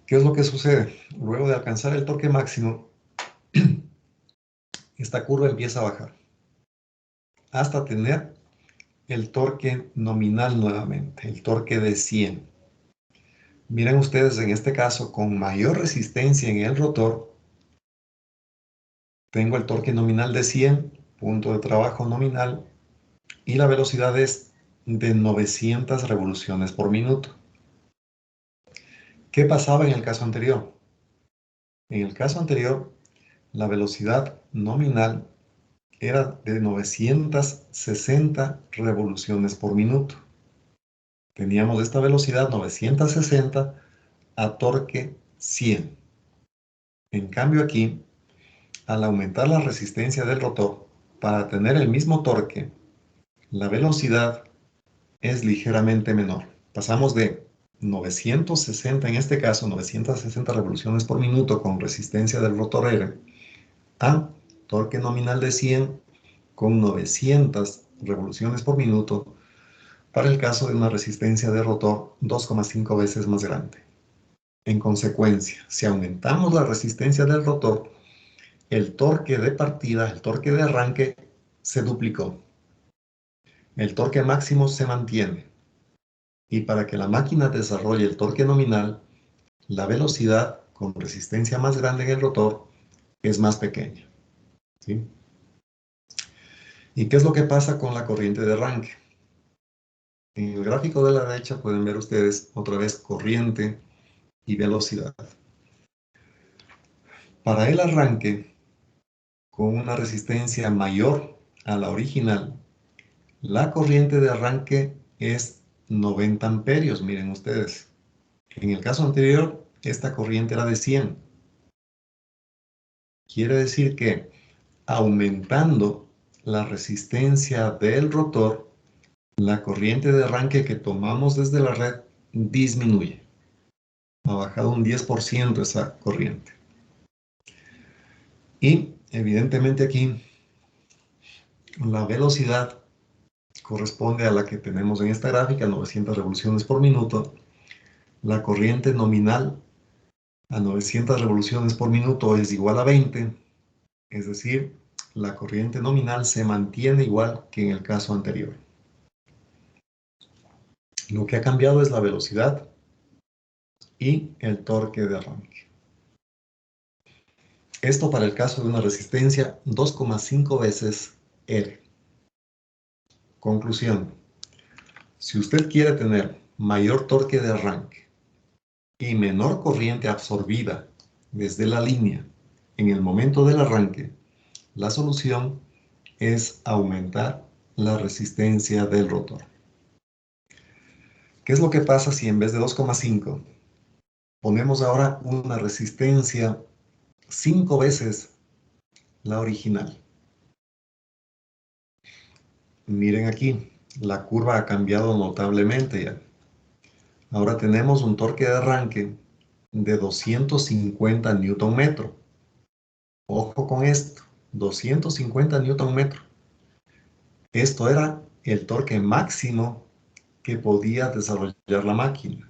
Speaker 1: ¿Qué es lo que sucede? Luego de alcanzar el torque máximo, esta curva empieza a bajar hasta tener el torque nominal nuevamente, el torque de 100. Miren ustedes, en este caso, con mayor resistencia en el rotor, tengo el torque nominal de 100, punto de trabajo nominal, y la velocidad es de 900 revoluciones por minuto. ¿Qué pasaba en el caso anterior? En el caso anterior, la velocidad nominal era de 960 revoluciones por minuto. Teníamos esta velocidad 960 a torque 100. En cambio aquí, al aumentar la resistencia del rotor, para tener el mismo torque, la velocidad es ligeramente menor. Pasamos de 960, en este caso 960 revoluciones por minuto con resistencia del rotor R, a torque nominal de 100 con 900 revoluciones por minuto para el caso de una resistencia de rotor 2,5 veces más grande. En consecuencia, si aumentamos la resistencia del rotor, el torque de partida, el torque de arranque, se duplicó. El torque máximo se mantiene. Y para que la máquina desarrolle el torque nominal, la velocidad con resistencia más grande en el rotor es más pequeña. ¿Sí? ¿Y qué es lo que pasa con la corriente de arranque? En el gráfico de la derecha pueden ver ustedes otra vez corriente y velocidad. Para el arranque, con una resistencia mayor a la original, la corriente de arranque es 90 amperios, miren ustedes. En el caso anterior, esta corriente era de 100. Quiere decir que aumentando la resistencia del rotor, la corriente de arranque que tomamos desde la red disminuye. Ha bajado un 10% esa corriente. Y evidentemente aquí la velocidad corresponde a la que tenemos en esta gráfica, 900 revoluciones por minuto. La corriente nominal a 900 revoluciones por minuto es igual a 20, es decir, la corriente nominal se mantiene igual que en el caso anterior. Lo que ha cambiado es la velocidad y el torque de arranque. Esto para el caso de una resistencia 2,5 veces R. Conclusión. Si usted quiere tener mayor torque de arranque y menor corriente absorbida desde la línea en el momento del arranque, la solución es aumentar la resistencia del rotor. ¿Qué es lo que pasa si en vez de 2,5 ponemos ahora una resistencia 5 veces la original? Miren aquí, la curva ha cambiado notablemente ya. Ahora tenemos un torque de arranque de 250 Nm. Ojo con esto, 250 Nm. Esto era el torque máximo que podía desarrollar la máquina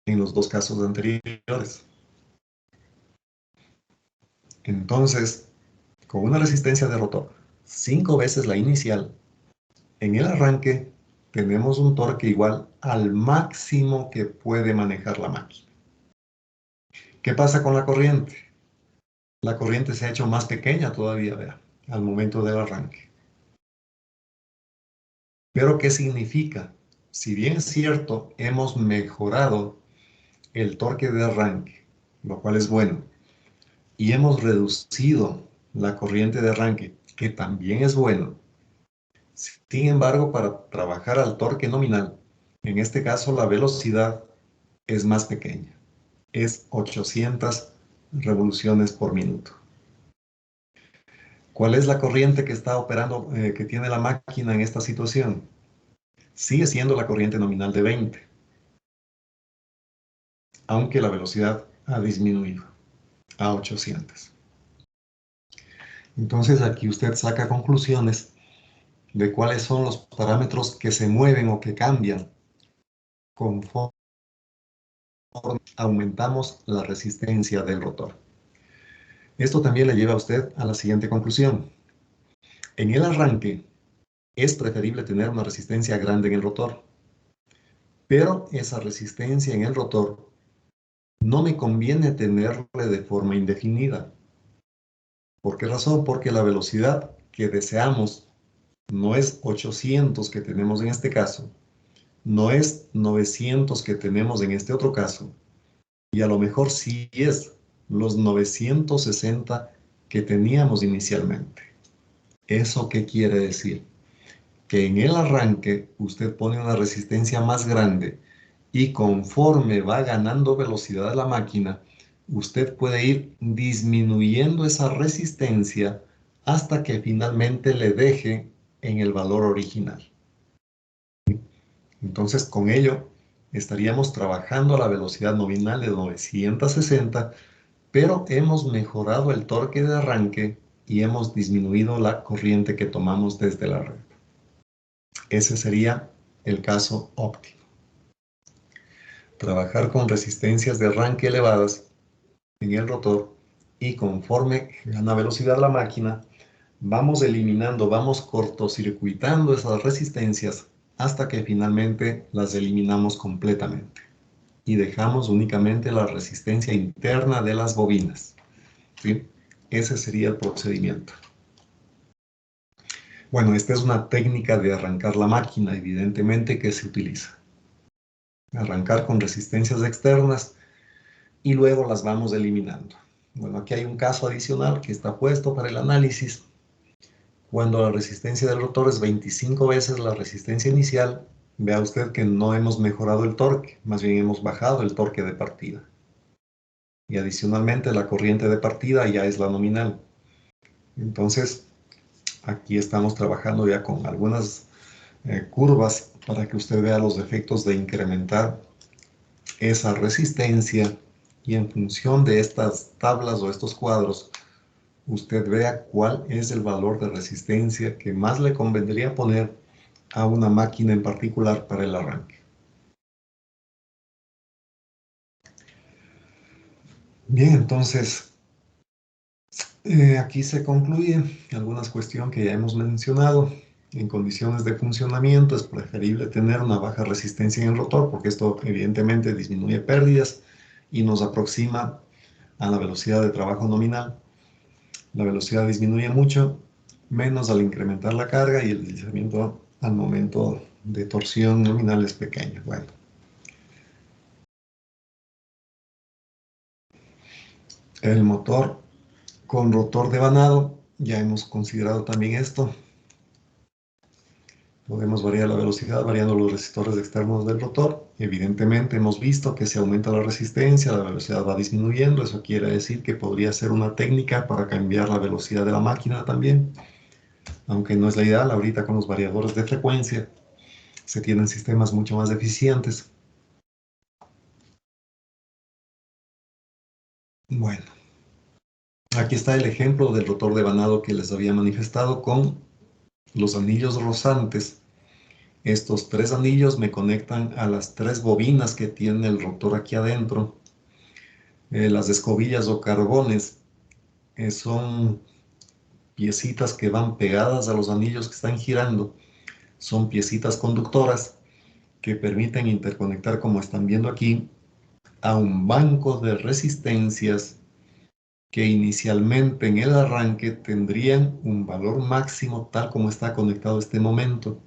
Speaker 1: en los dos casos anteriores. Entonces, con una resistencia de rotor 5 veces la inicial, en el arranque tenemos un torque igual al máximo que puede manejar la máquina. ¿Qué pasa con la corriente? La corriente se ha hecho más pequeña todavía, vea, al momento del arranque. ¿Pero qué significa? Si bien es cierto, hemos mejorado el torque de arranque, lo cual es bueno, y hemos reducido la corriente de arranque, que también es bueno. Sin embargo, para trabajar al torque nominal, en este caso la velocidad es más pequeña, es 800 revoluciones por minuto. ¿Cuál es la corriente que está operando, que tiene la máquina en esta situación? Sigue siendo la corriente nominal de 20, aunque la velocidad ha disminuido a 800. Entonces aquí usted saca conclusiones de cuáles son los parámetros que se mueven o que cambian conforme aumentamos la resistencia del rotor. Esto también le lleva a usted a la siguiente conclusión. En el arranque es preferible tener una resistencia grande en el rotor, pero esa resistencia en el rotor no me conviene tenerla de forma indefinida. ¿Por qué razón? Porque la velocidad que deseamos no es 800 que tenemos en este caso, no es 900 que tenemos en este otro caso, y a lo mejor sí es los 960 que teníamos inicialmente. ¿Eso qué quiere decir? Que en el arranque usted pone una resistencia más grande y conforme va ganando velocidad la máquina, usted puede ir disminuyendo esa resistencia hasta que finalmente le deje en el valor original. Entonces, con ello, estaríamos trabajando a la velocidad nominal de 960, pero hemos mejorado el torque de arranque y hemos disminuido la corriente que tomamos desde la red. Ese sería el caso óptimo. Trabajar con resistencias de arranque elevadas en el rotor y conforme gana velocidad la máquina, vamos eliminando, vamos cortocircuitando esas resistencias hasta que finalmente las eliminamos completamente y dejamos únicamente la resistencia interna de las bobinas. ¿Sí? Ese sería el procedimiento. Bueno, esta es una técnica de arrancar la máquina, evidentemente, que se utiliza. Arrancar con resistencias externas y luego las vamos eliminando. Bueno, aquí hay un caso adicional que está puesto para el análisis. Cuando la resistencia del rotor es 25 veces la resistencia inicial, vea usted que no hemos mejorado el torque, más bien hemos bajado el torque de partida. Y adicionalmente la corriente de partida ya es la nominal. Entonces, aquí estamos trabajando ya con algunas curvas para que usted vea los efectos de incrementar esa resistencia y en función de estas tablas o estos cuadros, usted vea cuál es el valor de resistencia que más le convendría poner a una máquina en particular para el arranque. Bien, entonces, aquí se concluye algunas cuestiones que ya hemos mencionado. En condiciones de funcionamiento es preferible tener una baja resistencia en el rotor porque esto evidentemente disminuye pérdidas y nos aproxima a la velocidad de trabajo nominal. La velocidad disminuye mucho, menos al incrementar la carga y el deslizamiento al momento de torsión nominal es pequeño. Bueno. El motor con rotor devanado, ya hemos considerado también esto. Podemos variar la velocidad variando los resistores externos del rotor. Evidentemente hemos visto que si aumenta la resistencia, la velocidad va disminuyendo. Eso quiere decir que podría ser una técnica para cambiar la velocidad de la máquina también. Aunque no es la ideal, ahorita con los variadores de frecuencia se tienen sistemas mucho más eficientes. Bueno, aquí está el ejemplo del rotor devanado que les había manifestado con los anillos rozantes. Estos 3 anillos me conectan a las 3 bobinas que tiene el rotor aquí adentro. Las escobillas o carbones son piecitas que van pegadas a los anillos que están girando. Son piecitas conductoras que permiten interconectar, como están viendo aquí, a un banco de resistencias que inicialmente en el arranque tendrían un valor máximo tal como está conectado este momento.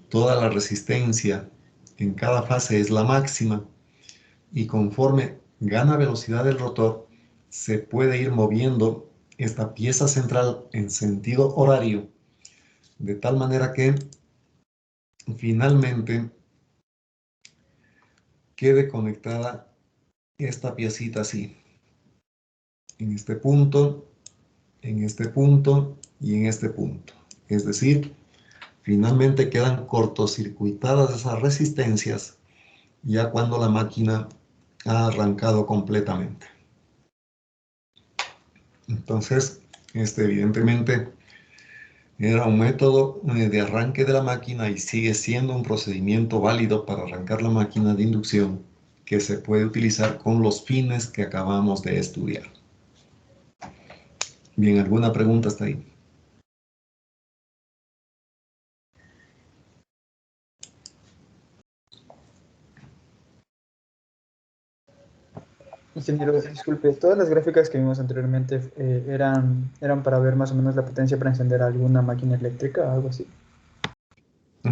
Speaker 1: Toda la resistencia en cada fase es la máxima y conforme gana velocidad el rotor, se puede ir moviendo esta pieza central en sentido horario, de tal manera que finalmente quede conectada esta piecita así, en este punto, en este punto y en este punto. Es decir, finalmente quedan cortocircuitadas esas resistencias ya cuando la máquina ha arrancado completamente. Entonces, evidentemente era un método de arranque de la máquina y sigue siendo un procedimiento válido para arrancar la máquina de inducción que se puede utilizar con los fines que acabamos de estudiar. Bien, ¿alguna pregunta hasta ahí?
Speaker 2: Ingeniero, disculpe, todas las gráficas que vimos anteriormente eran para ver más o menos la potencia para encender alguna máquina eléctrica o algo así.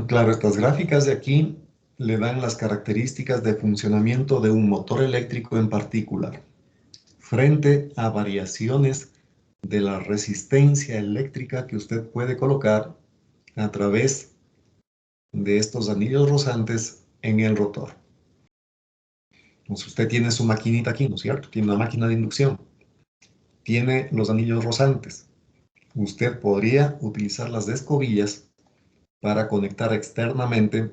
Speaker 1: Claro, estas gráficas de aquí le dan las características de funcionamiento de un motor eléctrico en particular, frente a variaciones de la resistencia eléctrica que usted puede colocar a través de estos anillos rozantes en el rotor. Entonces usted tiene su maquinita aquí, ¿no es cierto? Tiene una máquina de inducción. Tiene los anillos rozantes. Usted podría utilizar las escobillas para conectar externamente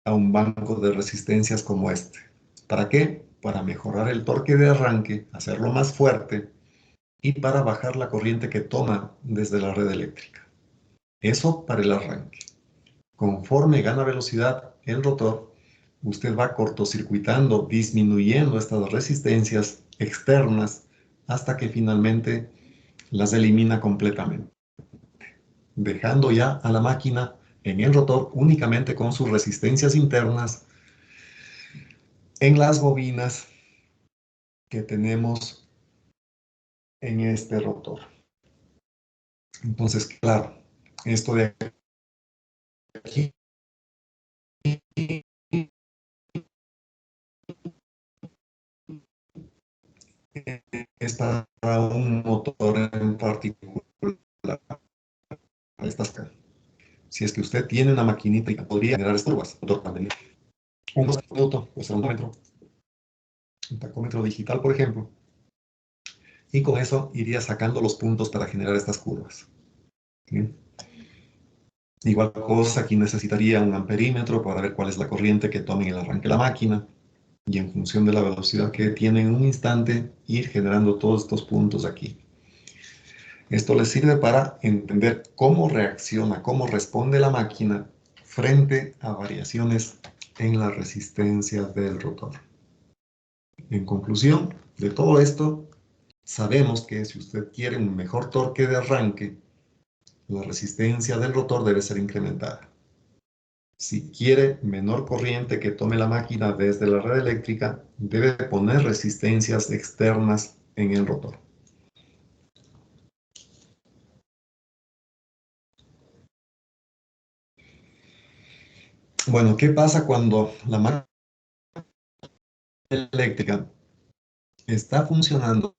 Speaker 1: a un banco de resistencias como este. ¿Para qué? Para mejorar el torque de arranque, hacerlo más fuerte y para bajar la corriente que toma desde la red eléctrica. Eso para el arranque. Conforme gana velocidad el rotor, usted va cortocircuitando, disminuyendo estas resistencias externas hasta que finalmente las elimina completamente, dejando ya a la máquina en el rotor únicamente con sus resistencias internas en las bobinas que tenemos en este rotor. Entonces, claro, esto de aquí es para un motor en particular. Si es que usted tiene una maquinita y podría generar curvas, un minuto, pues un tacómetro, un tacómetro digital, por ejemplo, y con eso iría sacando los puntos para generar estas curvas. ¿Bien? Igual cosa, aquí necesitaría un amperímetro para ver cuál es la corriente que tome en el arranque de la máquina, y en función de la velocidad que tiene en un instante, ir generando todos estos puntos aquí. Esto les sirve para entender cómo reacciona, cómo responde la máquina frente a variaciones en la resistencia del rotor. En conclusión de todo esto, sabemos que si usted quiere un mejor torque de arranque, la resistencia del rotor debe ser incrementada. Si quiere menor corriente que tome la máquina desde la red eléctrica, debe poner resistencias externas en el rotor. Bueno, ¿qué pasa cuando la máquina eléctrica está funcionando,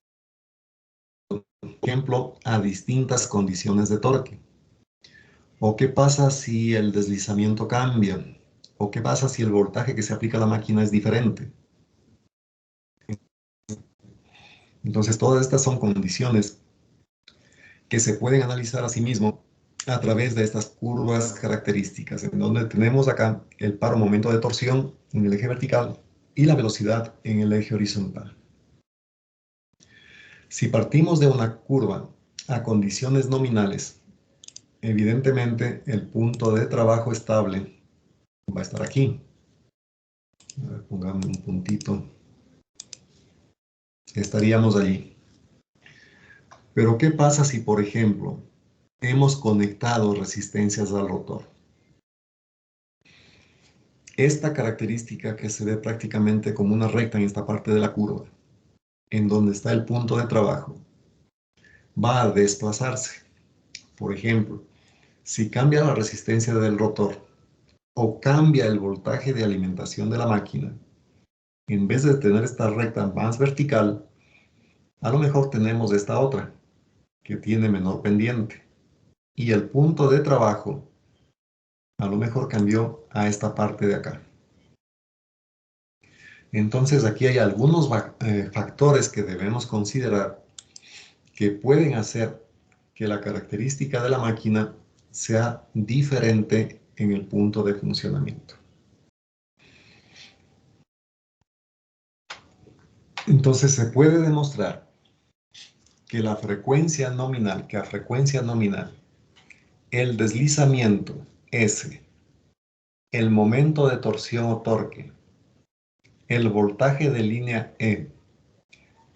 Speaker 1: por ejemplo, a distintas condiciones de torque? ¿O qué pasa si el deslizamiento cambia? ¿O qué pasa si el voltaje que se aplica a la máquina es diferente? Entonces, todas estas son condiciones que se pueden analizar a sí mismo a través de estas curvas características, en donde tenemos acá el paro momento de torsión en el eje vertical y la velocidad en el eje horizontal. Si partimos de una curva a condiciones nominales, evidentemente el punto de trabajo estable va a estar aquí. A ver, pongamos un puntito. Estaríamos allí. Pero ¿qué pasa si, por ejemplo, hemos conectado resistencias al rotor? Esta característica que se ve prácticamente como una recta en esta parte de la curva, en donde está el punto de trabajo, va a desplazarse. Por ejemplo, si cambia la resistencia del rotor o cambia el voltaje de alimentación de la máquina, en vez de tener esta recta más vertical, a lo mejor tenemos esta otra, que tiene menor pendiente. Y el punto de trabajo a lo mejor cambió a esta parte de acá. Entonces aquí hay algunos factores que debemos considerar que pueden hacer que la característica de la máquina sea diferente en el punto de funcionamiento. Entonces se puede demostrar que a frecuencia nominal, el deslizamiento S, el momento de torsión o torque, el voltaje de línea E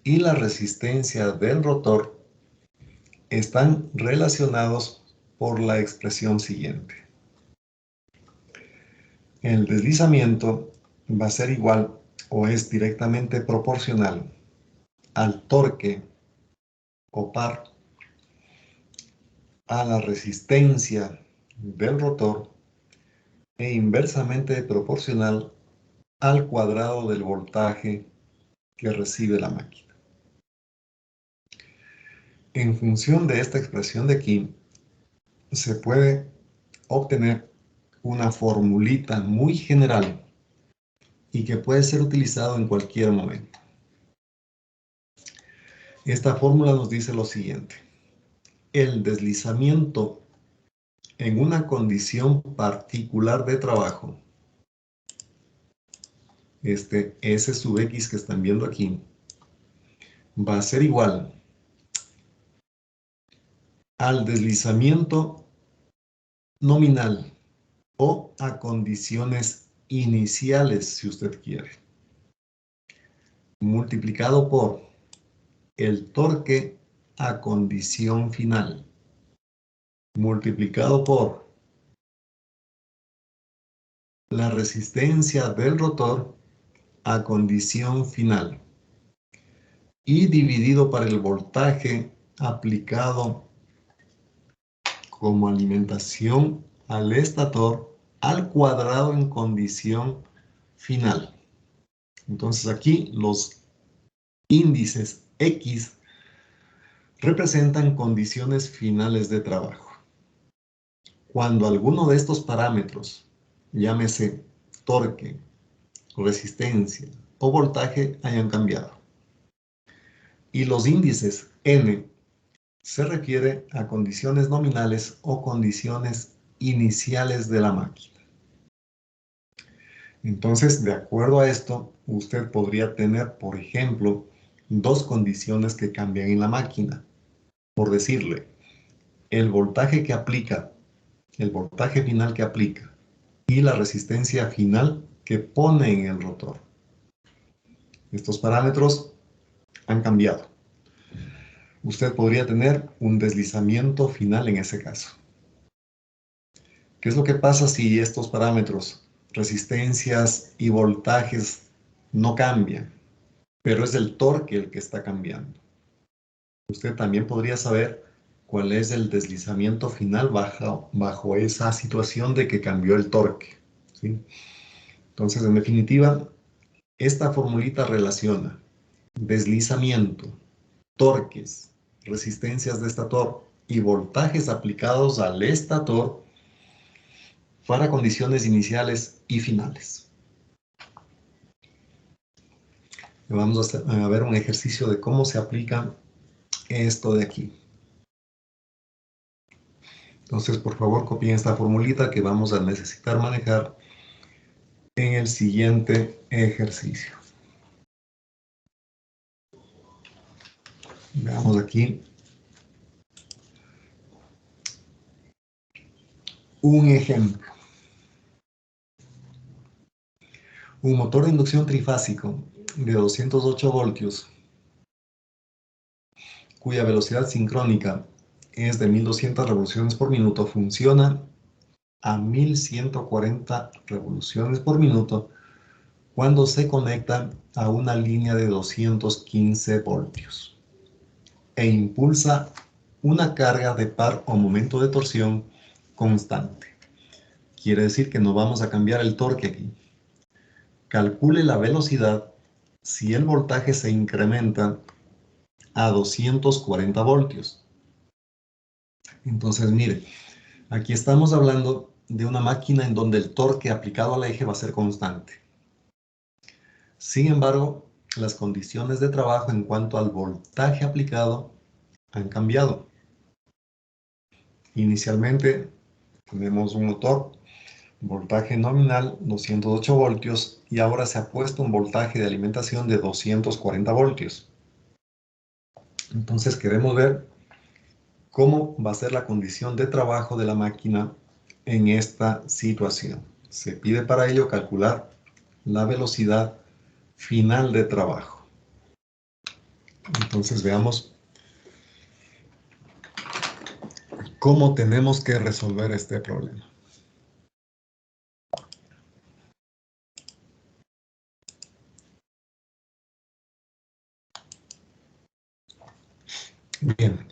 Speaker 1: y la resistencia del rotor están relacionados por la expresión siguiente. El deslizamiento va a ser igual o es directamente proporcional al torque o par a la resistencia del rotor e inversamente proporcional al cuadrado del voltaje que recibe la máquina. En función de esta expresión de aquí, se puede obtener una formulita muy general y que puede ser utilizado en cualquier momento. Esta fórmula nos dice lo siguiente: el deslizamiento en una condición particular de trabajo, este S sub X que están viendo aquí, va a ser igual al deslizamiento nominal o a condiciones iniciales, si usted quiere, multiplicado por el torque a condición final, multiplicado por la resistencia del rotor a condición final y dividido por el voltaje aplicado como alimentación al estator al cuadrado en condición final. Entonces aquí los índices X representan condiciones finales de trabajo. Cuando alguno de estos parámetros, llámese torque, resistencia o voltaje, hayan cambiado. Y los índices N se refiere a condiciones nominales o condiciones iniciales de la máquina. Entonces, de acuerdo a esto, usted podría tener, por ejemplo, dos condiciones que cambian en la máquina. Por decirle, el voltaje que aplica, el voltaje final que aplica y la resistencia final que pone en el rotor. Estos parámetros han cambiado. Usted podría tener un deslizamiento final en ese caso. ¿Qué es lo que pasa si estos parámetros, resistencias y voltajes, no cambian? Pero es el torque el que está cambiando. Usted también podría saber cuál es el deslizamiento final bajo esa situación de que cambió el torque, ¿sí? Entonces, en definitiva, esta formulita relaciona deslizamiento, torques, resistencias de estator y voltajes aplicados al estator para condiciones iniciales y finales. Vamos a ver un ejercicio de cómo se aplica esto de aquí. Entonces, por favor, copien esta formulita que vamos a necesitar manejar en el siguiente ejercicio. Veamos aquí un ejemplo. Un motor de inducción trifásico de 208 voltios, cuya velocidad sincrónica es de 1200 revoluciones por minuto, funciona a 1140 revoluciones por minuto cuando se conecta a una línea de 215 voltios e impulsa una carga de par o momento de torsión constante. Quiere decir que no vamos a cambiar el torque aquí. Calcule la velocidad si el voltaje se incrementa a 240 voltios. Entonces, mire, aquí estamos hablando de una máquina en donde el torque aplicado al eje va a ser constante. Sin embargo, las condiciones de trabajo en cuanto al voltaje aplicado han cambiado. Inicialmente tenemos un motor, voltaje nominal 208 voltios y ahora se ha puesto un voltaje de alimentación de 240 voltios. Entonces queremos ver cómo va a ser la condición de trabajo de la máquina en esta situación. Se pide para ello calcular la velocidad final de trabajo. Entonces veamos cómo tenemos que resolver este problema. Bien.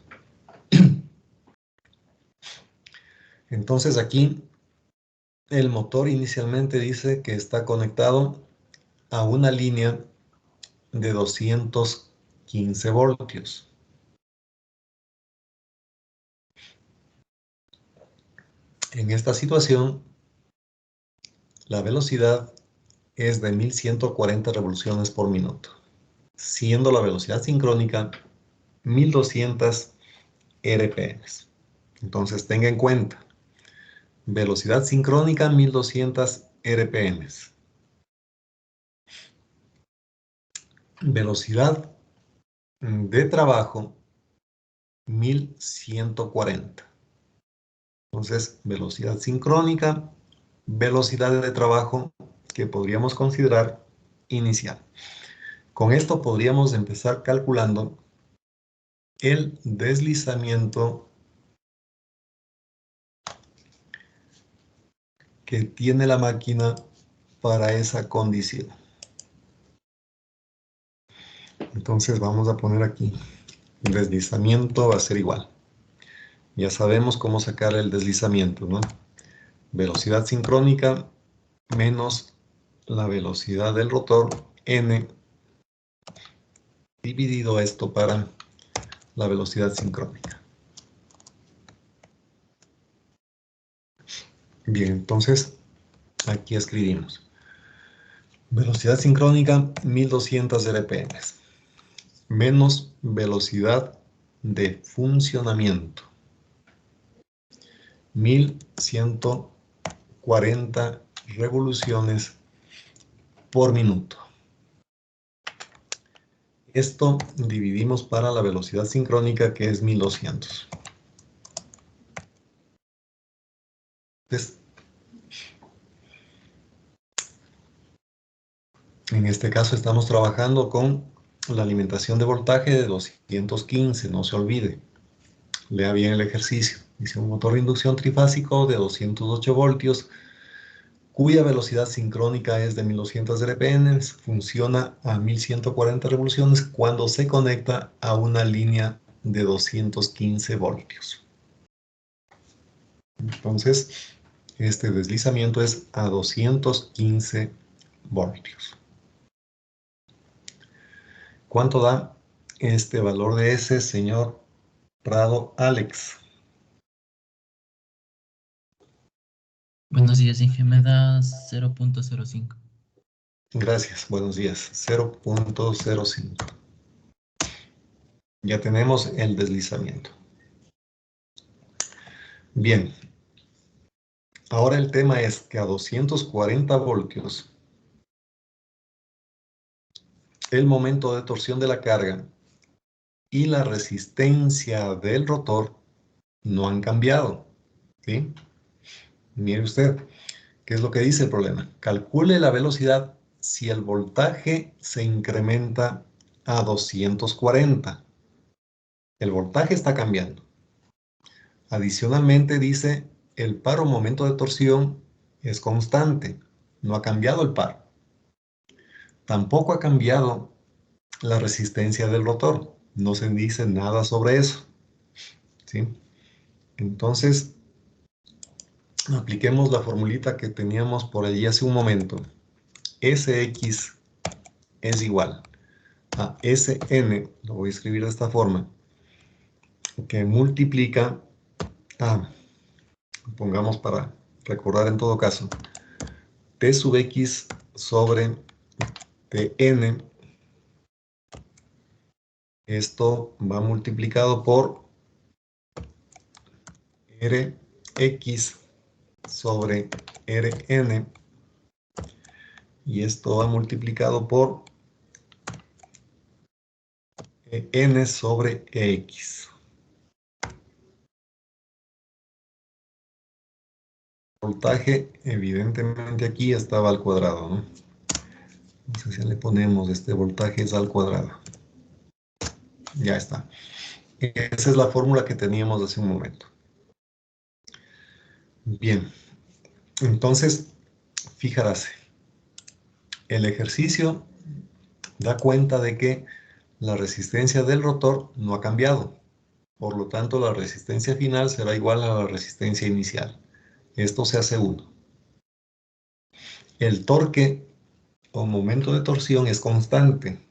Speaker 1: Entonces aquí el motor inicialmente dice que está conectado a una línea de 215 voltios. En esta situación, la velocidad es de 1140 revoluciones por minuto, siendo la velocidad sincrónica 1200 RPM. Entonces tenga en cuenta, velocidad sincrónica 1200 RPM. Velocidad de trabajo 1140. Entonces, velocidad sincrónica, velocidad de trabajo que podríamos considerar inicial. Con esto podríamos empezar calculando el deslizamiento que tiene la máquina para esa condición. Entonces vamos a poner aquí, el deslizamiento va a ser igual. Ya sabemos cómo sacar el deslizamiento, ¿no? Velocidad sincrónica menos la velocidad del rotor, n, dividido esto para la velocidad sincrónica. Bien, entonces, aquí escribimos. Velocidad sincrónica, 1200 RPM, menos velocidad de funcionamiento, 1140 revoluciones por minuto. Esto dividimos para la velocidad sincrónica, que es 1200. Entonces, en este caso estamos trabajando con la alimentación de voltaje de 215, no se olvide. Lea bien el ejercicio. Dice un motor de inducción trifásico de 208 voltios, cuya velocidad sincrónica es de 1200 RPM, funciona a 1140 revoluciones cuando se conecta a una línea de 215 voltios. Entonces, este deslizamiento es a 215 voltios. ¿Cuánto da este valor de S, señor Prado Alex?
Speaker 5: Buenos días, Inge. Me da 0.05.
Speaker 1: Gracias, buenos días. 0.05. Ya tenemos el deslizamiento. Bien. Ahora el tema es que a 240 voltios, el momento de torsión de la carga y la resistencia del rotor no han cambiado, ¿sí? Mire usted, ¿qué es lo que dice el problema? Calcule la velocidad si el voltaje se incrementa a 240. El voltaje está cambiando. Adicionalmente dice, el par o momento de torsión es constante, no ha cambiado el par. Tampoco ha cambiado la resistencia del rotor. No se dice nada sobre eso, ¿sí? Entonces, apliquemos la formulita que teníamos por allí hace un momento. Sx es igual a Sn, lo voy a escribir de esta forma, que multiplica a, pongamos para recordar en todo caso, T sub x sobre Tn. Esto va multiplicado por Rx sobre Rn, y esto va multiplicado por n sobre x. El voltaje, evidentemente, aquí estaba al cuadrado, ¿no? Entonces ya le ponemos este voltaje es al cuadrado. Ya está. Esa es la fórmula que teníamos hace un momento. Bien. Entonces, fijarse. El ejercicio da cuenta de que la resistencia del rotor no ha cambiado. Por lo tanto, la resistencia final será igual a la resistencia inicial. Esto se hace uno. El torque o momento de torsión es constante.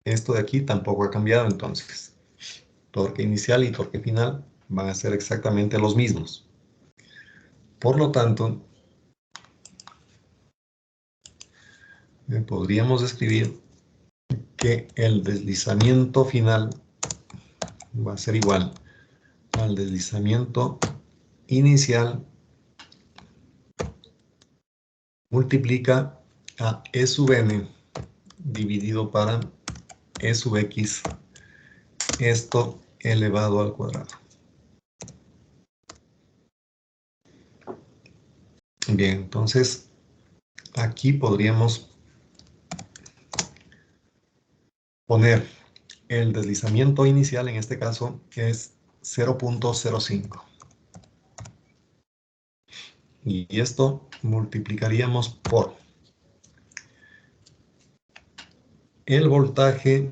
Speaker 1: Esto de aquí tampoco ha cambiado entonces. Torque inicial y torque final van a ser exactamente los mismos. Por lo tanto, podríamos escribir que el deslizamiento final va a ser igual al deslizamiento inicial multiplica a E sub n dividido para E sub x, esto elevado al cuadrado. Bien, entonces aquí podríamos poner el deslizamiento inicial, en este caso, es 0.05. Y esto multiplicaríamos por el voltaje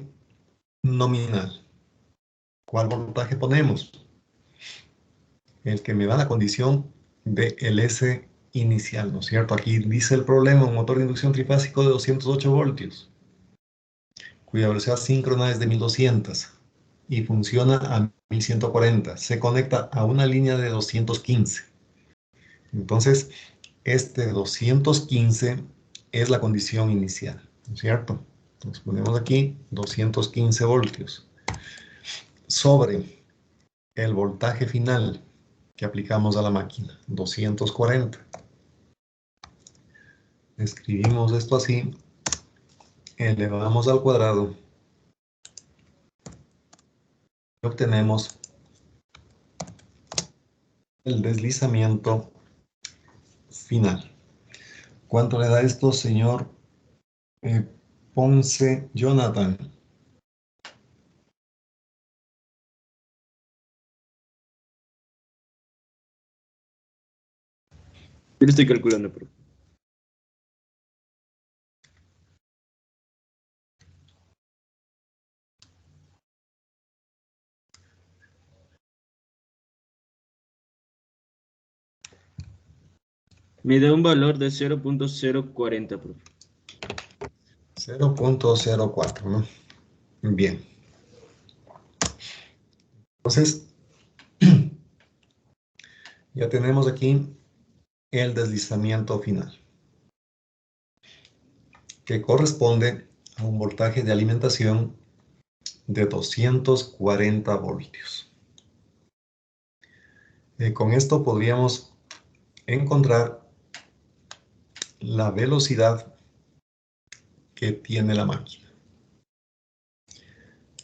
Speaker 1: nominal. ¿Cuál voltaje ponemos? el que me da la condición del S inicial, ¿no es cierto? Aquí dice el problema, un motor de inducción trifásico de 208 voltios, cuya velocidad síncrona es de 1200 y funciona a 1140. Se conecta a una línea de 215. Entonces, este 215 es la condición inicial, ¿no es cierto? Entonces ponemos aquí 215 voltios sobre el voltaje final que aplicamos a la máquina, 240. Escribimos esto así, elevamos al cuadrado y obtenemos el deslizamiento final. ¿Cuánto le da esto, señor Ponce Jonathan?
Speaker 6: Yo lo estoy calculando, profe. Me da un valor de 0.040, profe.
Speaker 1: 0.04, ¿no? Bien. Entonces, ya tenemos aquí el deslizamiento final, que corresponde a un voltaje de alimentación de 240 voltios. Con esto podríamos encontrar la velocidad que tiene la máquina.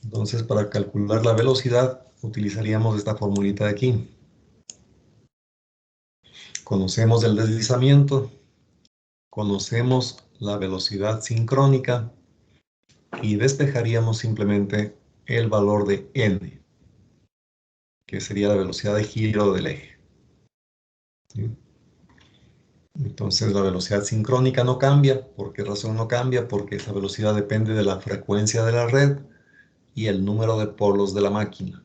Speaker 1: Entonces, para calcular la velocidad, utilizaríamos esta formulita de aquí. Conocemos el deslizamiento, conocemos la velocidad sincrónica y despejaríamos simplemente el valor de n, que sería la velocidad de giro del eje. ¿Sí? Entonces la velocidad sincrónica no cambia. ¿Por qué razón no cambia? Porque esa velocidad depende de la frecuencia de la red y el número de polos de la máquina,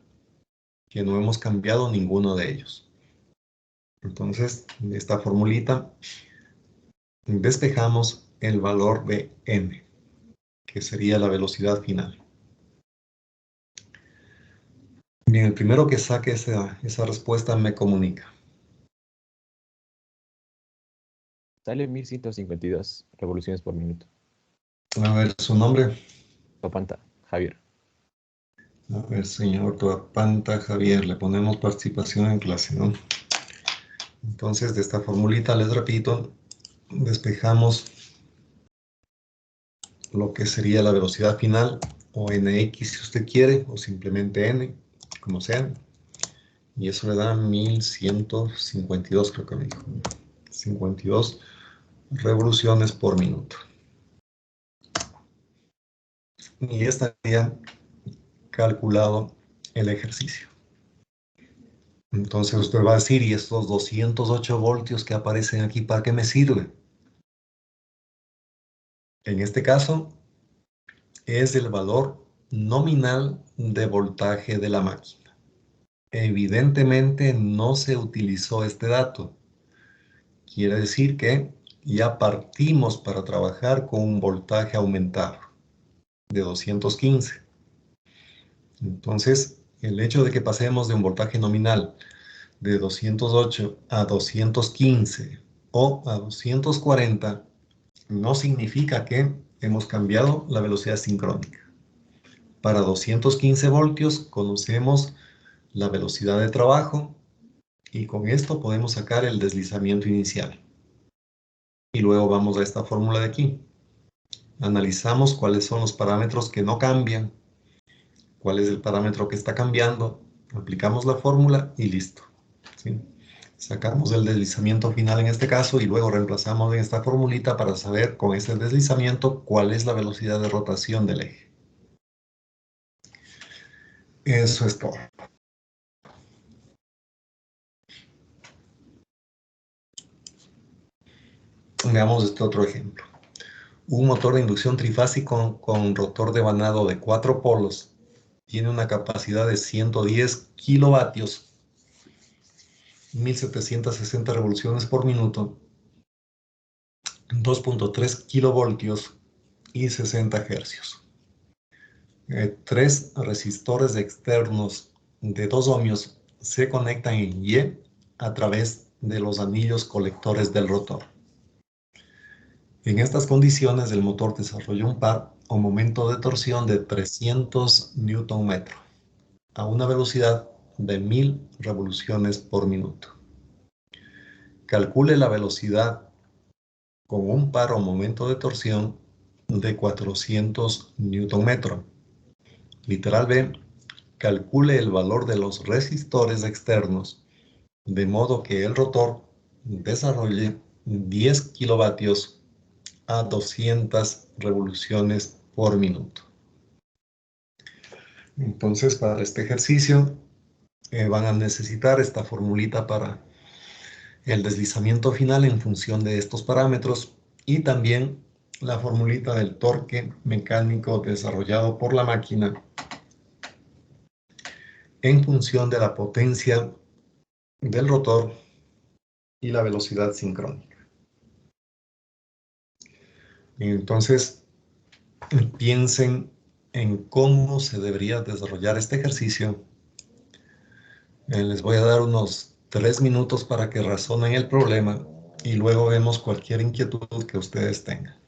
Speaker 1: que no hemos cambiado ninguno de ellos. Entonces, de esta formulita despejamos el valor de n, que sería la velocidad final. Bien, el primero que saque esa respuesta me comunica.
Speaker 7: Sale 1152 revoluciones por minuto.
Speaker 1: A ver, su nombre.
Speaker 7: Papanta, Javier.
Speaker 1: A ver, señor Toapanta Javier, le ponemos participación en clase, ¿no? Entonces, de esta formulita, les repito, despejamos lo que sería la velocidad final, o nx si usted quiere, o simplemente n, como sea. Y eso le da 1152, creo que me dijo. 52 revoluciones por minuto. Y ya estaría calculado el ejercicio. Entonces usted va a decir, ¿y estos 208 voltios que aparecen aquí, para qué me sirve? En este caso, es el valor nominal de voltaje de la máquina. Evidentemente no se utilizó este dato. Quiere decir que ya partimos para trabajar con un voltaje aumentado de 215. Entonces, el hecho de que pasemos de un voltaje nominal de 208 a 215 o a 240 no significa que hemos cambiado la velocidad sincrónica. Para 215 voltios conocemos la velocidad de trabajo y con esto podemos sacar el deslizamiento inicial. Y luego vamos a esta fórmula de aquí. Analizamos cuáles son los parámetros que no cambian, cuál es el parámetro que está cambiando, aplicamos la fórmula y listo. ¿Sí? Sacamos el deslizamiento final en este caso y luego reemplazamos en esta formulita para saber con ese deslizamiento cuál es la velocidad de rotación del eje. Eso es todo. Veamos este otro ejemplo. Un motor de inducción trifásico con rotor de vanado de 4 polos tiene una capacidad de 110 kilovatios 1760 revoluciones por minuto, 2.3 kilovoltios y 60 hercios. 3 resistores externos de 2 ohmios se conectan en Y a través de los anillos colectores del rotor. En estas condiciones, el motor desarrolla un par o momento de torsión de 300 Nm a una velocidad de 1000 revoluciones por minuto. Calcule la velocidad con un par o momento de torsión de 400 Nm. Literal B, calcule el valor de los resistores externos de modo que el rotor desarrolle 10 kilovatios a 200 revoluciones por minuto. Entonces, para este ejercicio van a necesitar esta formulita para el deslizamiento final en función de estos parámetros y también la formulita del torque mecánico desarrollado por la máquina en función de la potencia del rotor y la velocidad sincrónica. Entonces, piensen en cómo se debería desarrollar este ejercicio. Les voy a dar unos 3 minutos para que razonen el problema y luego vemos cualquier inquietud que ustedes tengan.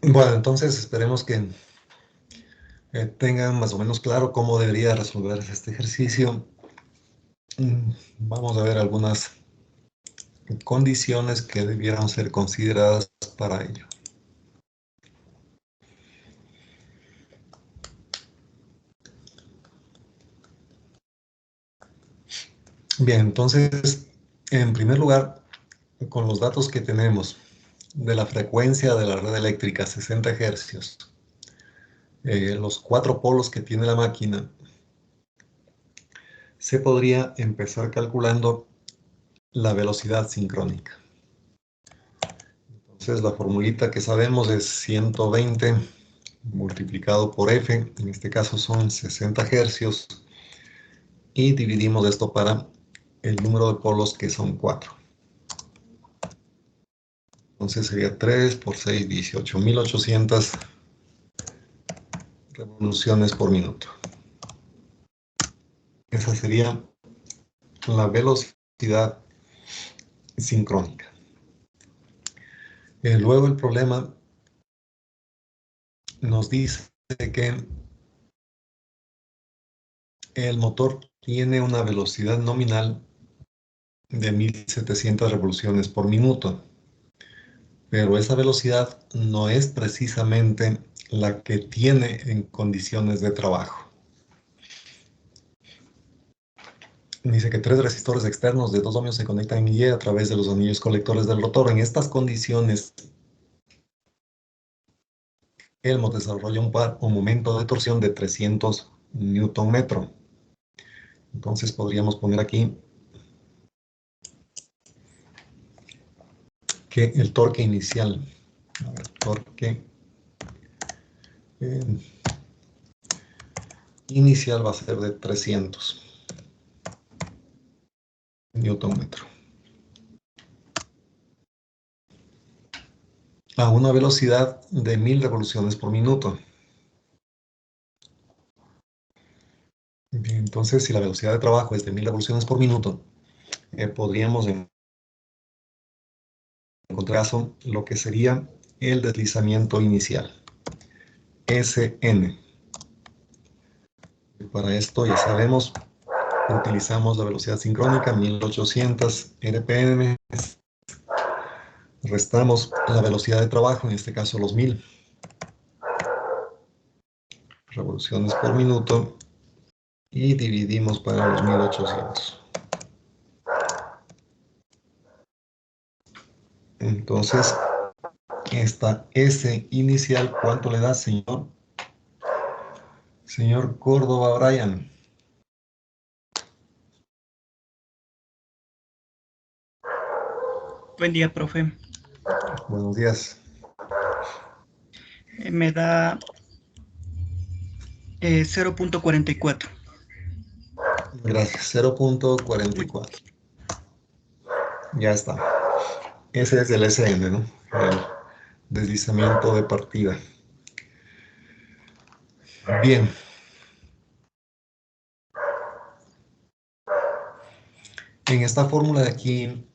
Speaker 1: Bueno, entonces esperemos que tengan más o menos claro cómo debería resolverse este ejercicio. Vamos a ver algunas condiciones que debieran ser consideradas para ello. Bien, entonces, en primer lugar, con los datos que tenemos de la frecuencia de la red eléctrica, 60 hercios, los 4 polos que tiene la máquina, se podría empezar calculando la velocidad sincrónica. Entonces, la formulita que sabemos es 120 multiplicado por F, en este caso son 60 hercios, y dividimos esto para el número de polos, que son 4. Entonces sería 3 por 6, 18.800 revoluciones por minuto. Esa sería la velocidad sincrónica. Luego el problema nos dice que el motor tiene una velocidad nominal de 1.700 revoluciones por minuto, pero esa velocidad no es precisamente la que tiene en condiciones de trabajo. Dice que 3 resistores externos de 2 ohmios se conectan en Y a través de los anillos colectores del rotor. En estas condiciones, el motor desarrolla un momento de torsión de 300 Nm. Entonces podríamos poner aquí que el torque inicial, inicial va a ser de 300 Nm. A una velocidad de 1000 revoluciones por minuto. Bien, entonces, si la velocidad de trabajo es de 1000 revoluciones por minuto, podríamos encontrar lo que sería el deslizamiento inicial, Sn. Y para esto ya sabemos, utilizamos la velocidad sincrónica, 1800 RPM, restamos la velocidad de trabajo, en este caso los 1000 revoluciones por minuto, y dividimos para los 1800. Entonces, esta S inicial, ¿cuánto le da, señor? Señor Córdoba Brian.
Speaker 8: Buen día, profe.
Speaker 1: Buenos días.
Speaker 8: Me da 0.44.
Speaker 1: Gracias, 0.44. Ya está. Ese es el SN, ¿no? El deslizamiento de partida. Bien. En esta fórmula de aquí,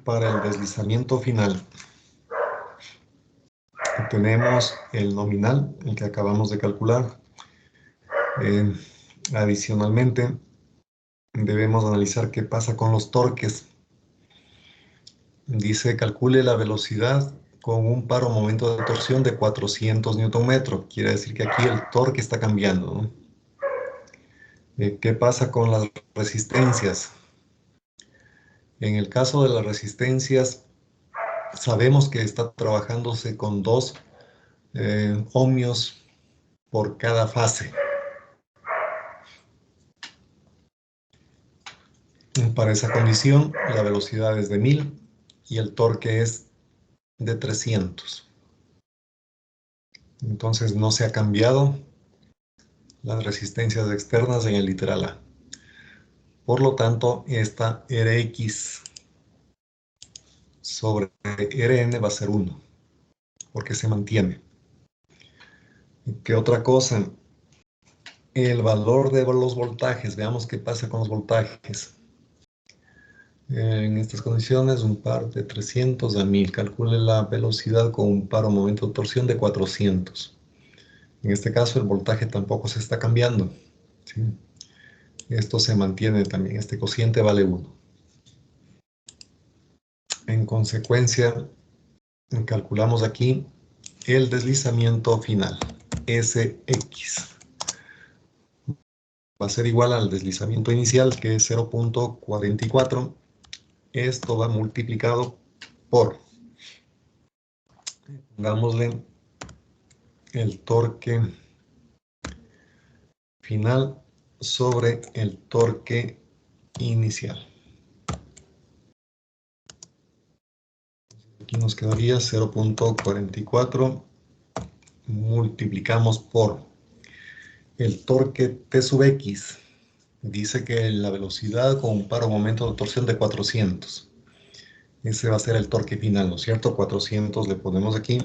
Speaker 1: para el deslizamiento final, tenemos el nominal, el que acabamos de calcular. Adicionalmente, debemos analizar qué pasa con los torques. Dice, calcule la velocidad con un paro momento de torsión de 400 Nm. Quiere decir que aquí el torque está cambiando, ¿no? ¿Qué pasa con las resistencias? En el caso de las resistencias, sabemos que está trabajándose con 2 ohmios por cada fase. Para esa condición, la velocidad es de 1000 y el torque es de 300. Entonces no se ha cambiado las resistencias externas en el literal A. Por lo tanto, esta Rx sobre Rn va a ser 1, porque se mantiene. ¿Qué otra cosa? El valor de los voltajes, veamos qué pasa con los voltajes. En estas condiciones, un par de 300 a 1000. Calcule la velocidad con un par o momento de torsión de 400. En este caso, el voltaje tampoco se está cambiando, ¿sí? Esto se mantiene también. Este cociente vale 1. En consecuencia, calculamos aquí el deslizamiento final, Sx. Va a ser igual al deslizamiento inicial, que es 0.44. Esto va multiplicado por, pongámosle, el torque final sobre el torque inicial. Aquí nos quedaría 0.44. Multiplicamos por el torque T sub X. Dice que la velocidad con un par o momento de torsión de 400. Ese va a ser el torque final, ¿no es cierto? 400 le ponemos aquí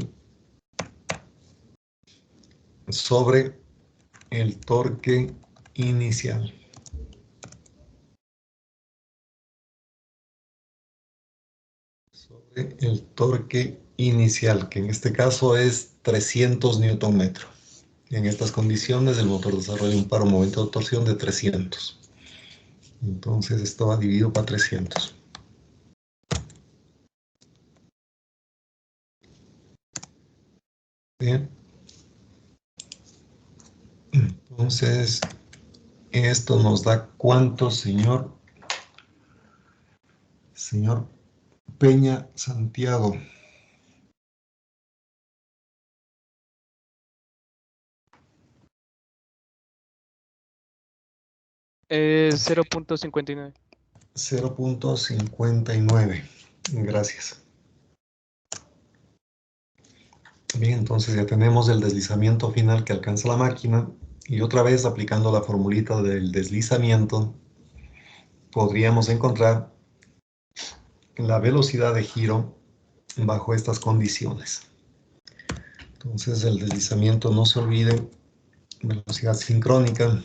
Speaker 1: sobre el torque inicial. Sobre el torque inicial, que en este caso es 300 Nm. En estas condiciones el motor desarrolla un par o momento de torsión de 300. Entonces esto va dividido para 300. Bien. Entonces, esto nos da ¿cuánto, señor Peña Santiago?
Speaker 3: Es 0.59.
Speaker 1: 0.59. Gracias. Bien, entonces ya tenemos el deslizamiento final que alcanza la máquina. Y otra vez, aplicando la formulita del deslizamiento, podríamos encontrar la velocidad de giro bajo estas condiciones. Entonces, el deslizamiento, no se olvide, velocidad sincrónica.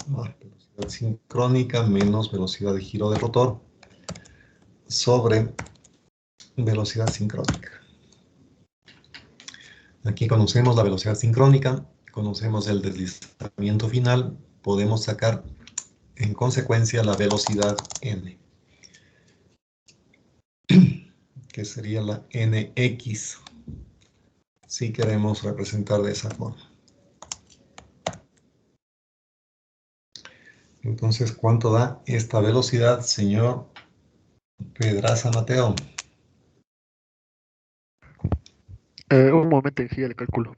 Speaker 1: Velocidad sincrónica menos velocidad de giro del rotor sobre velocidad sincrónica. Aquí conocemos la velocidad sincrónica, conocemos el deslizamiento final, podemos sacar en consecuencia la velocidad n, que sería la nx, si queremos representar de esa forma. Entonces, ¿cuánto da esta velocidad, señor Pedraza Mateo?
Speaker 3: Un momento, sí, el cálculo.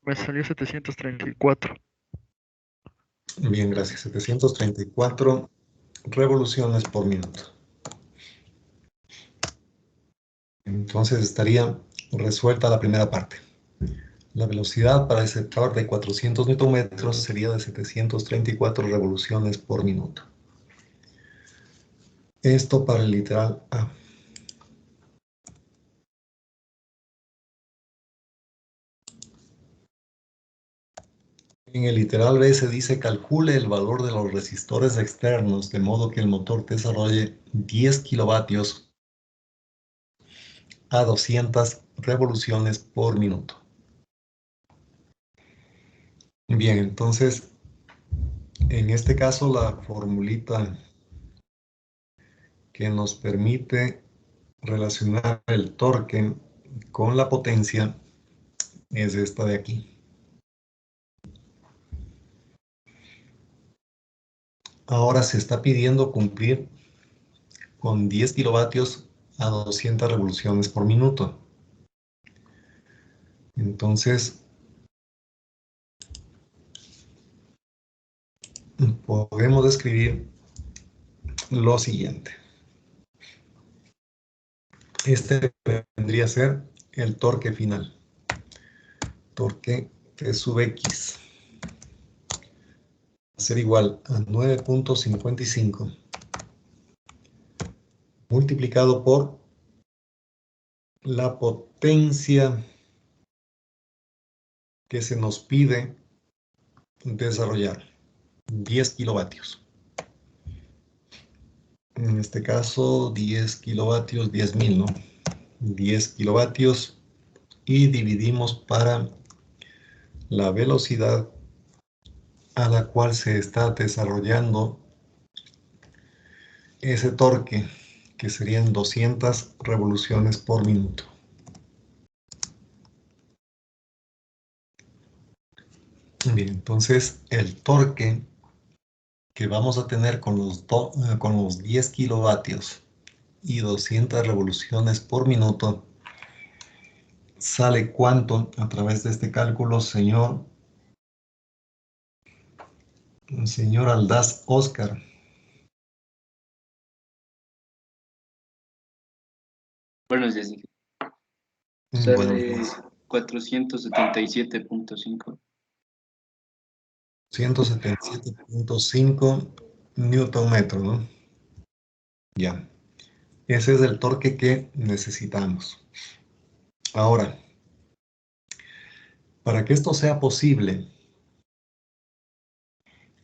Speaker 3: Me salió 734.
Speaker 1: Bien, gracias. 734 revoluciones por minuto. Entonces estaría resuelta la primera parte. La velocidad para el sector de 400 Nm sería de 734 revoluciones por minuto. Esto para el literal A. En el literal B se dice calcule el valor de los resistores externos de modo que el motor desarrolle 10 kilovatios a 200 revoluciones por minuto. Bien, entonces, en este caso, la formulita que nos permite relacionar el torque con la potencia es esta de aquí. Ahora se está pidiendo cumplir con 10 kilovatios a 200 revoluciones por minuto. Entonces, podemos escribir lo siguiente. Este vendría a ser el torque final. Torque T sub X va a ser igual a 9.55 multiplicado por la potencia que se nos pide desarrollar, 10 kilovatios. En este caso, 10 kilovatios, 10.000, ¿no? 10 kilovatios y dividimos para la velocidad a la cual se está desarrollando ese torque, que serían 200 revoluciones por minuto. Bien, entonces el torque que vamos a tener con los 10 kilovatios y 200 revoluciones por minuto sale ¿cuánto a través de este cálculo, señor Aldaz Oscar?
Speaker 9: Buenos días. Sale 477.5.
Speaker 1: 177.5 newton metro, ¿no? Ya. Ese es el torque que necesitamos. Ahora, para que esto sea posible,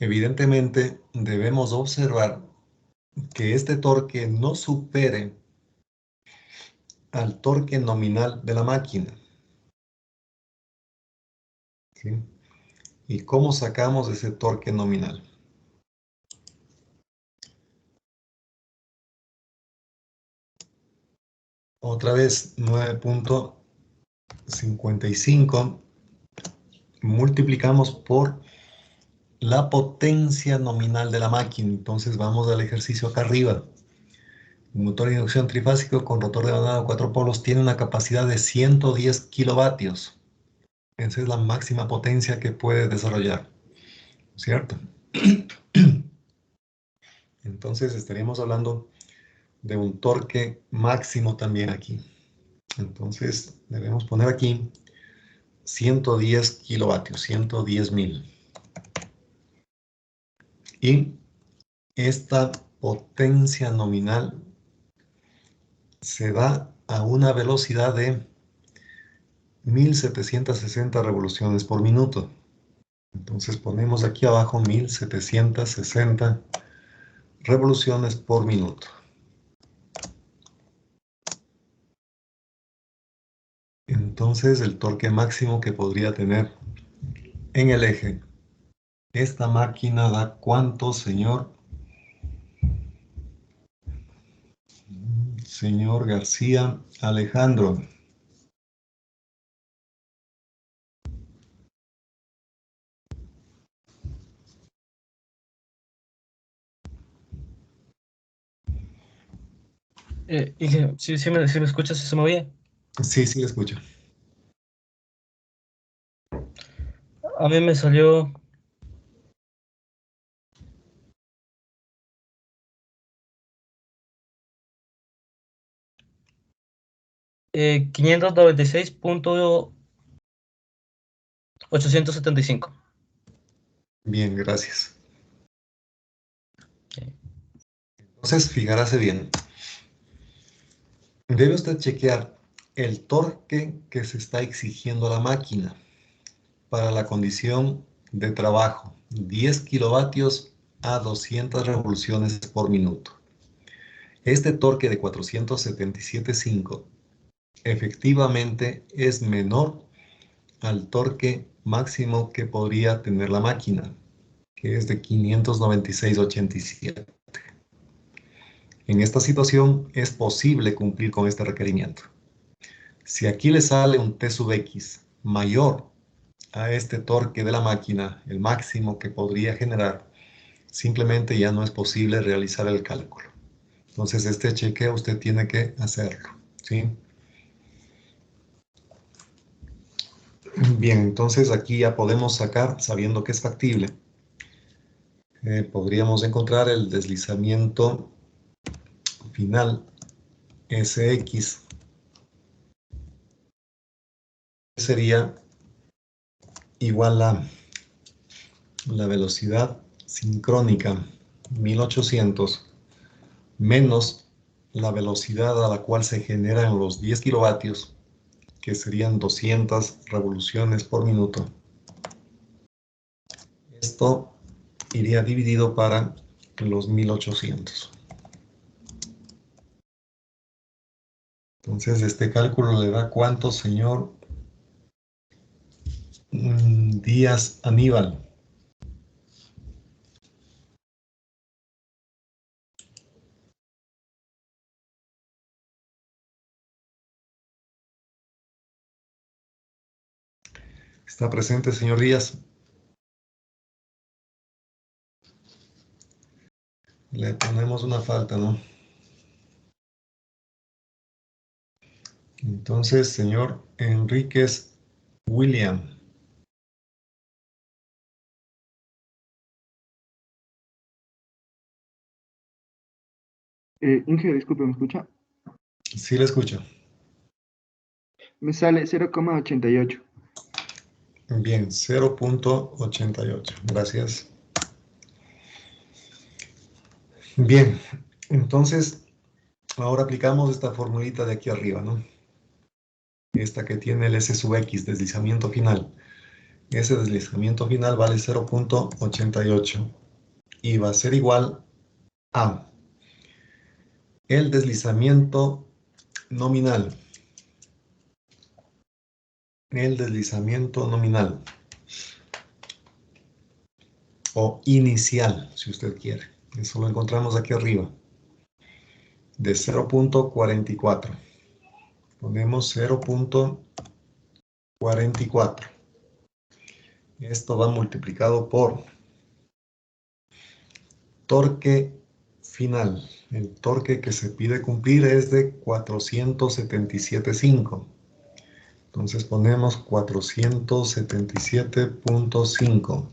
Speaker 1: evidentemente debemos observar que este torque no supere al torque nominal de la máquina. ¿Sí? ¿Y cómo sacamos ese torque nominal? Otra vez, 9.55 multiplicamos por la potencia nominal de la máquina. Entonces vamos al ejercicio acá arriba. Un motor de inducción trifásico con rotor de bandado 4 polos tiene una capacidad de 110 kilovatios. Esa es la máxima potencia que puede desarrollar, ¿cierto? Entonces estaríamos hablando de un torque máximo también aquí. Entonces debemos poner aquí 110 kilovatios, 110.000. Y esta potencia nominal se da a una velocidad de 1760 revoluciones por minuto. Entonces ponemos aquí abajo 1760 revoluciones por minuto. Entonces el torque máximo que podría tener en el eje esta máquina da ¿cuánto, señor? Señor García Alejandro.
Speaker 10: ¿Sí me escuchas? ¿Se me oye?
Speaker 1: Sí, sí, escucho.
Speaker 10: A mí me salió 596.875.
Speaker 1: Bien, gracias. Entonces, fijarse bien. Debe usted chequear el torque que se está exigiendo a la máquina para la condición de trabajo, 10 kilovatios a 200 revoluciones por minuto. Este torque de 477.5 efectivamente es menor al torque máximo que podría tener la máquina, que es de 596,87. En esta situación es posible cumplir con este requerimiento. Si aquí le sale un T sub X mayor a este torque de la máquina, el máximo que podría generar, simplemente ya no es posible realizar el cálculo. Entonces este chequeo usted tiene que hacerlo, ¿sí? Bien, entonces aquí ya podemos sacar, sabiendo que es factible, podríamos encontrar el deslizamiento final Sx sería igual a la velocidad sincrónica 1800 menos la velocidad a la cual se generan los 10 kilovatios, que serían 200 revoluciones por minuto. Esto iría dividido para los 1800. Entonces, este cálculo le da ¿cuánto, señor Díaz Aníbal? ¿Está presente, señor Díaz? Le ponemos una falta, ¿no? Entonces, señor Enríquez William.
Speaker 11: Inge, disculpe, ¿me escucha?
Speaker 1: Sí, le escucho.
Speaker 11: Me sale 0,88.
Speaker 1: Bien, 0,88. Gracias. Bien, entonces, ahora aplicamos esta formulita de aquí arriba, ¿no? Esta que tiene el S sub X, deslizamiento final. Ese deslizamiento final vale 0,88 y va a ser igual a el deslizamiento nominal. El deslizamiento nominal. O inicial, si usted quiere. Eso lo encontramos aquí arriba. De 0,44. Ponemos 0,44. Esto va multiplicado por torque final. El torque que se pide cumplir es de 477,5. Entonces ponemos 477,5.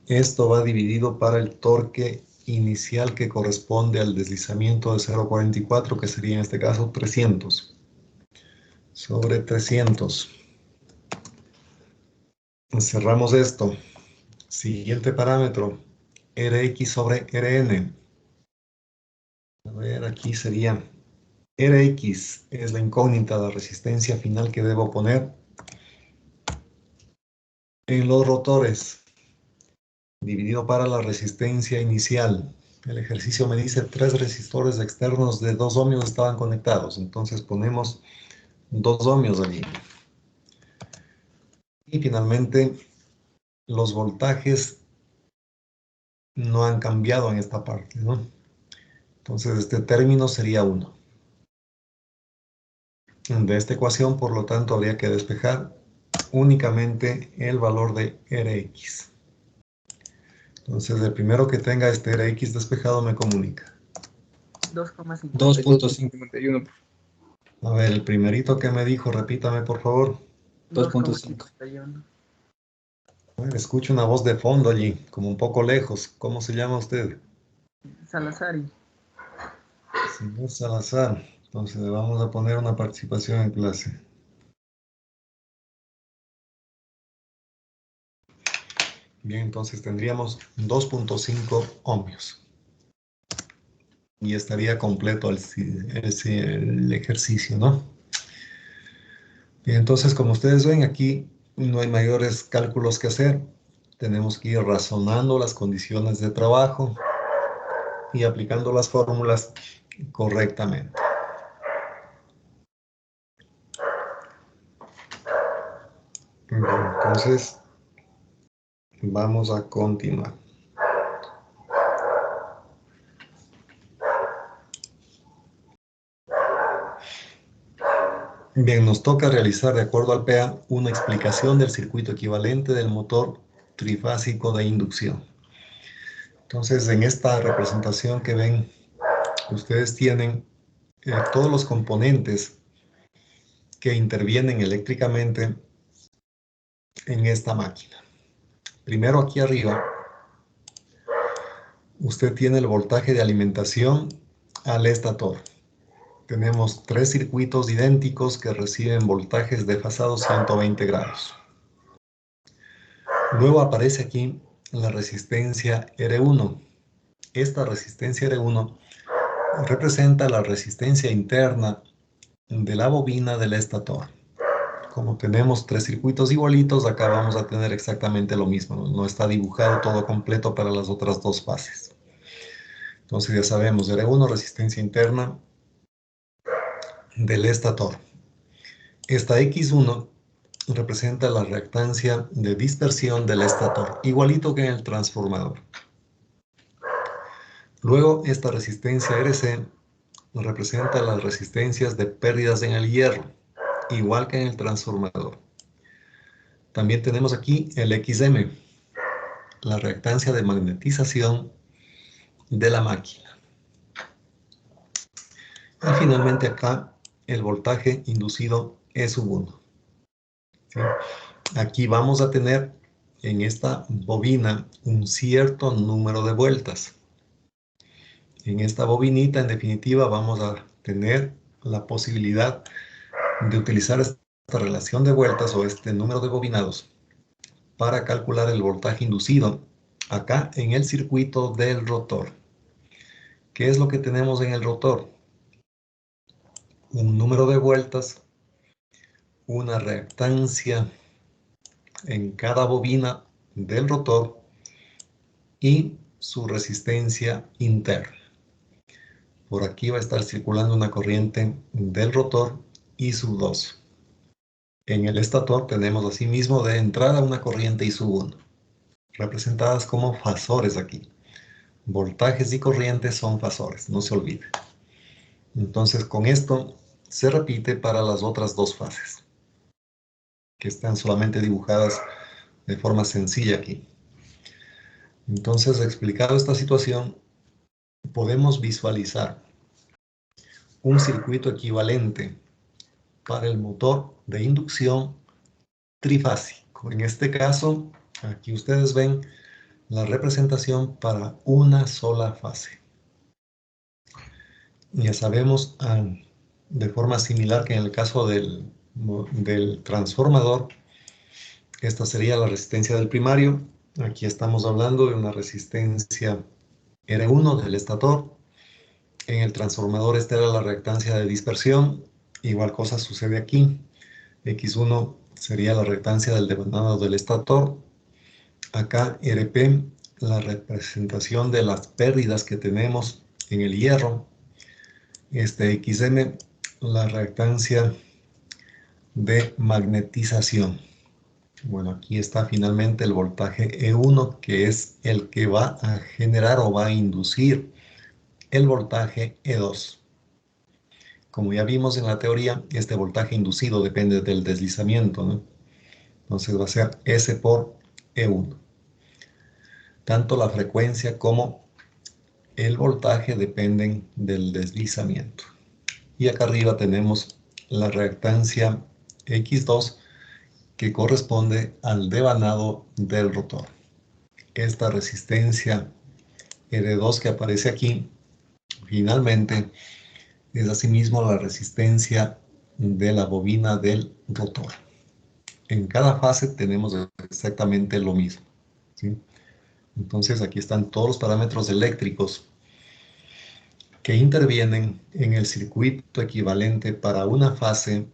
Speaker 1: Esto va dividido para el torque inicial que corresponde al deslizamiento de 0,44, que sería en este caso 300. Sobre 300. Cerramos esto. Siguiente parámetro. Rx sobre Rn. A ver, aquí sería Rx es la incógnita, la resistencia final que debo poner en los rotores, dividido para la resistencia inicial. El ejercicio me dice 3 resistores externos de 2 ohmios estaban conectados, entonces ponemos 2 ohmios allí. Y finalmente, los voltajes no han cambiado en esta parte, ¿no? Entonces este término sería 1. De esta ecuación, por lo tanto, habría que despejar únicamente el valor de Rx. Entonces, el primero que tenga este Rx despejado me comunica.
Speaker 2: 2.51.
Speaker 1: A ver, el primerito que me dijo, repítame por favor.
Speaker 2: 2.51.
Speaker 1: A ver, escucho una voz de fondo allí, como un poco lejos. ¿Cómo se llama usted?
Speaker 2: Salazari.
Speaker 1: Señor Salazar. Entonces le vamos a poner una participación en clase. Bien, entonces tendríamos 2.5 ohmios. Y estaría completo el ejercicio, ¿no? Bien, entonces, como ustedes ven, aquí no hay mayores cálculos que hacer. Tenemos que ir razonando las condiciones de trabajo y aplicando las fórmulas correctamente. Entonces, vamos a continuar. Bien, nos toca realizar, de acuerdo al PEA, una explicación del circuito equivalente del motor trifásico de inducción. Entonces, en esta representación que ven, ustedes tienen todos los componentes que intervienen eléctricamente en esta máquina. Primero, aquí arriba, usted tiene el voltaje de alimentación al estator. Tenemos 3 circuitos idénticos que reciben voltajes desfasados 120 grados. Luego aparece aquí la resistencia R1. Esta resistencia R1 representa la resistencia interna de la bobina del estator. Como tenemos 3 circuitos igualitos, acá vamos a tener exactamente lo mismo. No está dibujado todo completo para las otras 2 fases. Entonces ya sabemos, R1, resistencia interna del estator. Esta X1 representa la reactancia de dispersión del estator, igualito que en el transformador. Luego, esta resistencia RC representa las resistencias de pérdidas en el hierro, igual que en el transformador. También tenemos aquí el XM, la reactancia de magnetización de la máquina. Y finalmente acá, el voltaje inducido E1. ¿Sí? Aquí vamos a tener en esta bobina un cierto número de vueltas. En esta bobinita, en definitiva, vamos a tener la posibilidad de utilizar esta relación de vueltas o este número de bobinados para calcular el voltaje inducido acá en el circuito del rotor. ¿Qué es lo que tenemos en el rotor? Un número de vueltas, una reactancia en cada bobina del rotor y su resistencia interna. Por aquí va a estar circulando una corriente del rotor I sub 2. En el estator tenemos asimismo de entrada una corriente I sub 1, representadas como fasores aquí. Voltajes y corrientes son fasores, no se olvide. Entonces con esto se repite para las otras 2 fases, que están solamente dibujadas de forma sencilla aquí. Entonces, explicado esta situación, podemos visualizar un circuito equivalente para el motor de inducción trifásico. En este caso, aquí ustedes ven la representación para una sola fase. Ya sabemos de forma similar que en el caso del transformador, esta sería la resistencia del primario. Aquí estamos hablando de una resistencia R1 del estator. En el transformador esta era la reactancia de dispersión. Igual cosa sucede aquí. X1 sería la reactancia del devanado del estator. Acá RP, la representación de las pérdidas que tenemos en el hierro. XM, la reactancia de magnetización. Bueno, aquí está finalmente el voltaje E1, que es el que va a generar o va a inducir el voltaje E2. Como ya vimos en la teoría, este voltaje inducido depende del deslizamiento, ¿no? Entonces va a ser S por E1. Tanto la frecuencia como el voltaje dependen del deslizamiento. Y acá arriba tenemos la reactancia X2, que corresponde al devanado del rotor. Esta resistencia R2 que aparece aquí, finalmente, es asimismo la resistencia de la bobina del rotor. En cada fase tenemos exactamente lo mismo, ¿sí? Entonces aquí están todos los parámetros eléctricos que intervienen en el circuito equivalente para una fase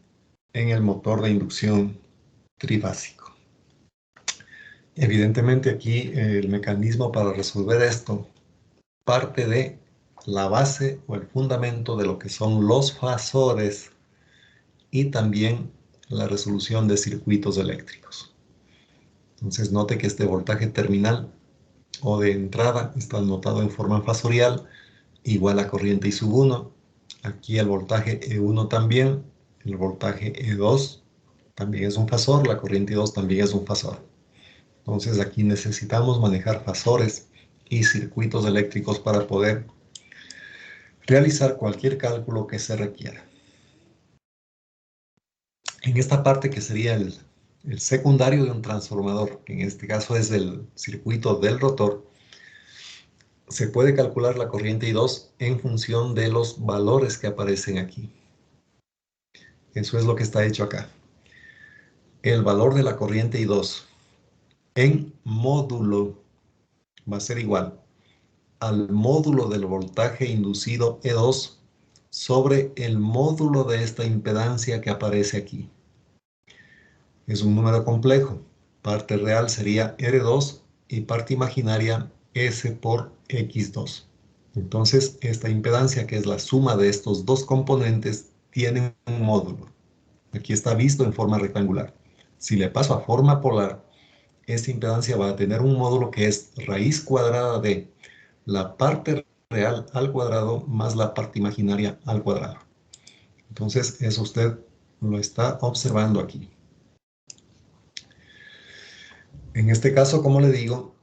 Speaker 1: en el motor de inducción trifásico. Evidentemente aquí el mecanismo para resolver esto parte de la base o el fundamento de lo que son los fasores y también la resolución de circuitos eléctricos. Entonces note que este voltaje terminal o de entrada está anotado en forma fasorial, igual a corriente I sub 1. Aquí el voltaje E1 también, el voltaje E2 también es un fasor, la corriente I2 también es un fasor. Entonces aquí necesitamos manejar fasores y circuitos eléctricos para poder realizar cualquier cálculo que se requiera. En esta parte que sería el secundario de un transformador, que en este caso es el circuito del rotor, se puede calcular la corriente I2 en función de los valores que aparecen aquí. Eso es lo que está hecho acá. El valor de la corriente I2 en módulo va a ser igual al módulo del voltaje inducido E2 sobre el módulo de esta impedancia que aparece aquí. Es un número complejo. Parte real sería R2 y parte imaginaria S por X2. Entonces, esta impedancia, que es la suma de estos dos componentes, tiene un módulo. Aquí está visto en forma rectangular. Si le paso a forma polar, esta impedancia va a tener un módulo que es raíz cuadrada de la parte real al cuadrado más la parte imaginaria al cuadrado. Entonces, eso usted lo está observando aquí. En este caso, como le digo,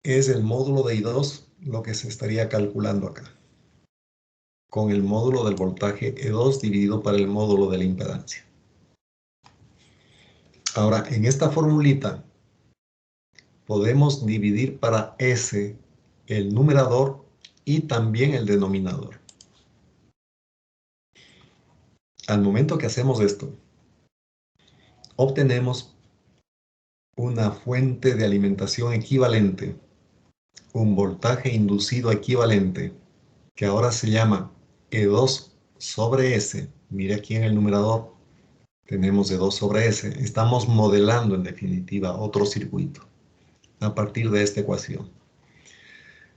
Speaker 1: es el módulo de I2 lo que se estaría calculando acá, con el módulo del voltaje E2 dividido por el módulo de la impedancia. Ahora, en esta formulita, podemos dividir para S el numerador y también el denominador. Al momento que hacemos esto, obtenemos una fuente de alimentación equivalente, un voltaje inducido equivalente, que ahora se llama E2 sobre S. Mire aquí en el numerador, tenemos E2 sobre S. Estamos modelando en definitiva otro circuito a partir de esta ecuación.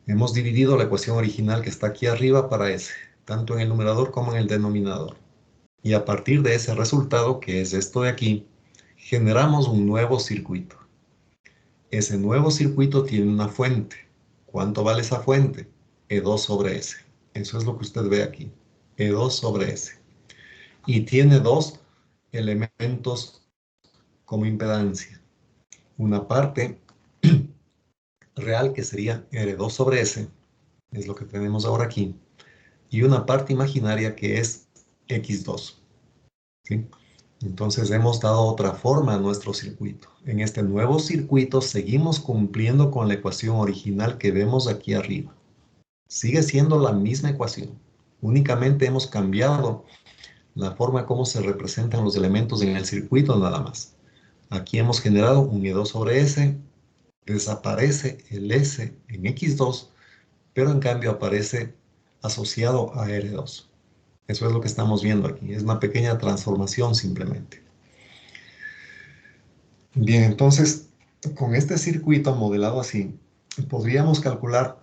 Speaker 1: Hemos dividido la ecuación original que está aquí arriba para S, tanto en el numerador como en el denominador. Y a partir de ese resultado, que es esto de aquí, generamos un nuevo circuito. Ese nuevo circuito tiene una fuente. ¿Cuánto vale esa fuente? E2 sobre S. Eso es lo que usted ve aquí. E2 sobre S. Y tiene dos elementos como impedancia. Una parte real que sería R2 sobre S, es lo que tenemos ahora aquí, y una parte imaginaria que es X2. ¿Sí? Entonces hemos dado otra forma a nuestro circuito. En este nuevo circuito seguimos cumpliendo con la ecuación original que vemos aquí arriba. Sigue siendo la misma ecuación. Únicamente hemos cambiado la forma como se representan los elementos en el circuito nada más. Aquí hemos generado un E2 sobre S, desaparece el S en X2, pero en cambio aparece asociado a R2. Eso es lo que estamos viendo aquí. Es una pequeña transformación simplemente. Bien, entonces, con este circuito modelado así, podríamos calcular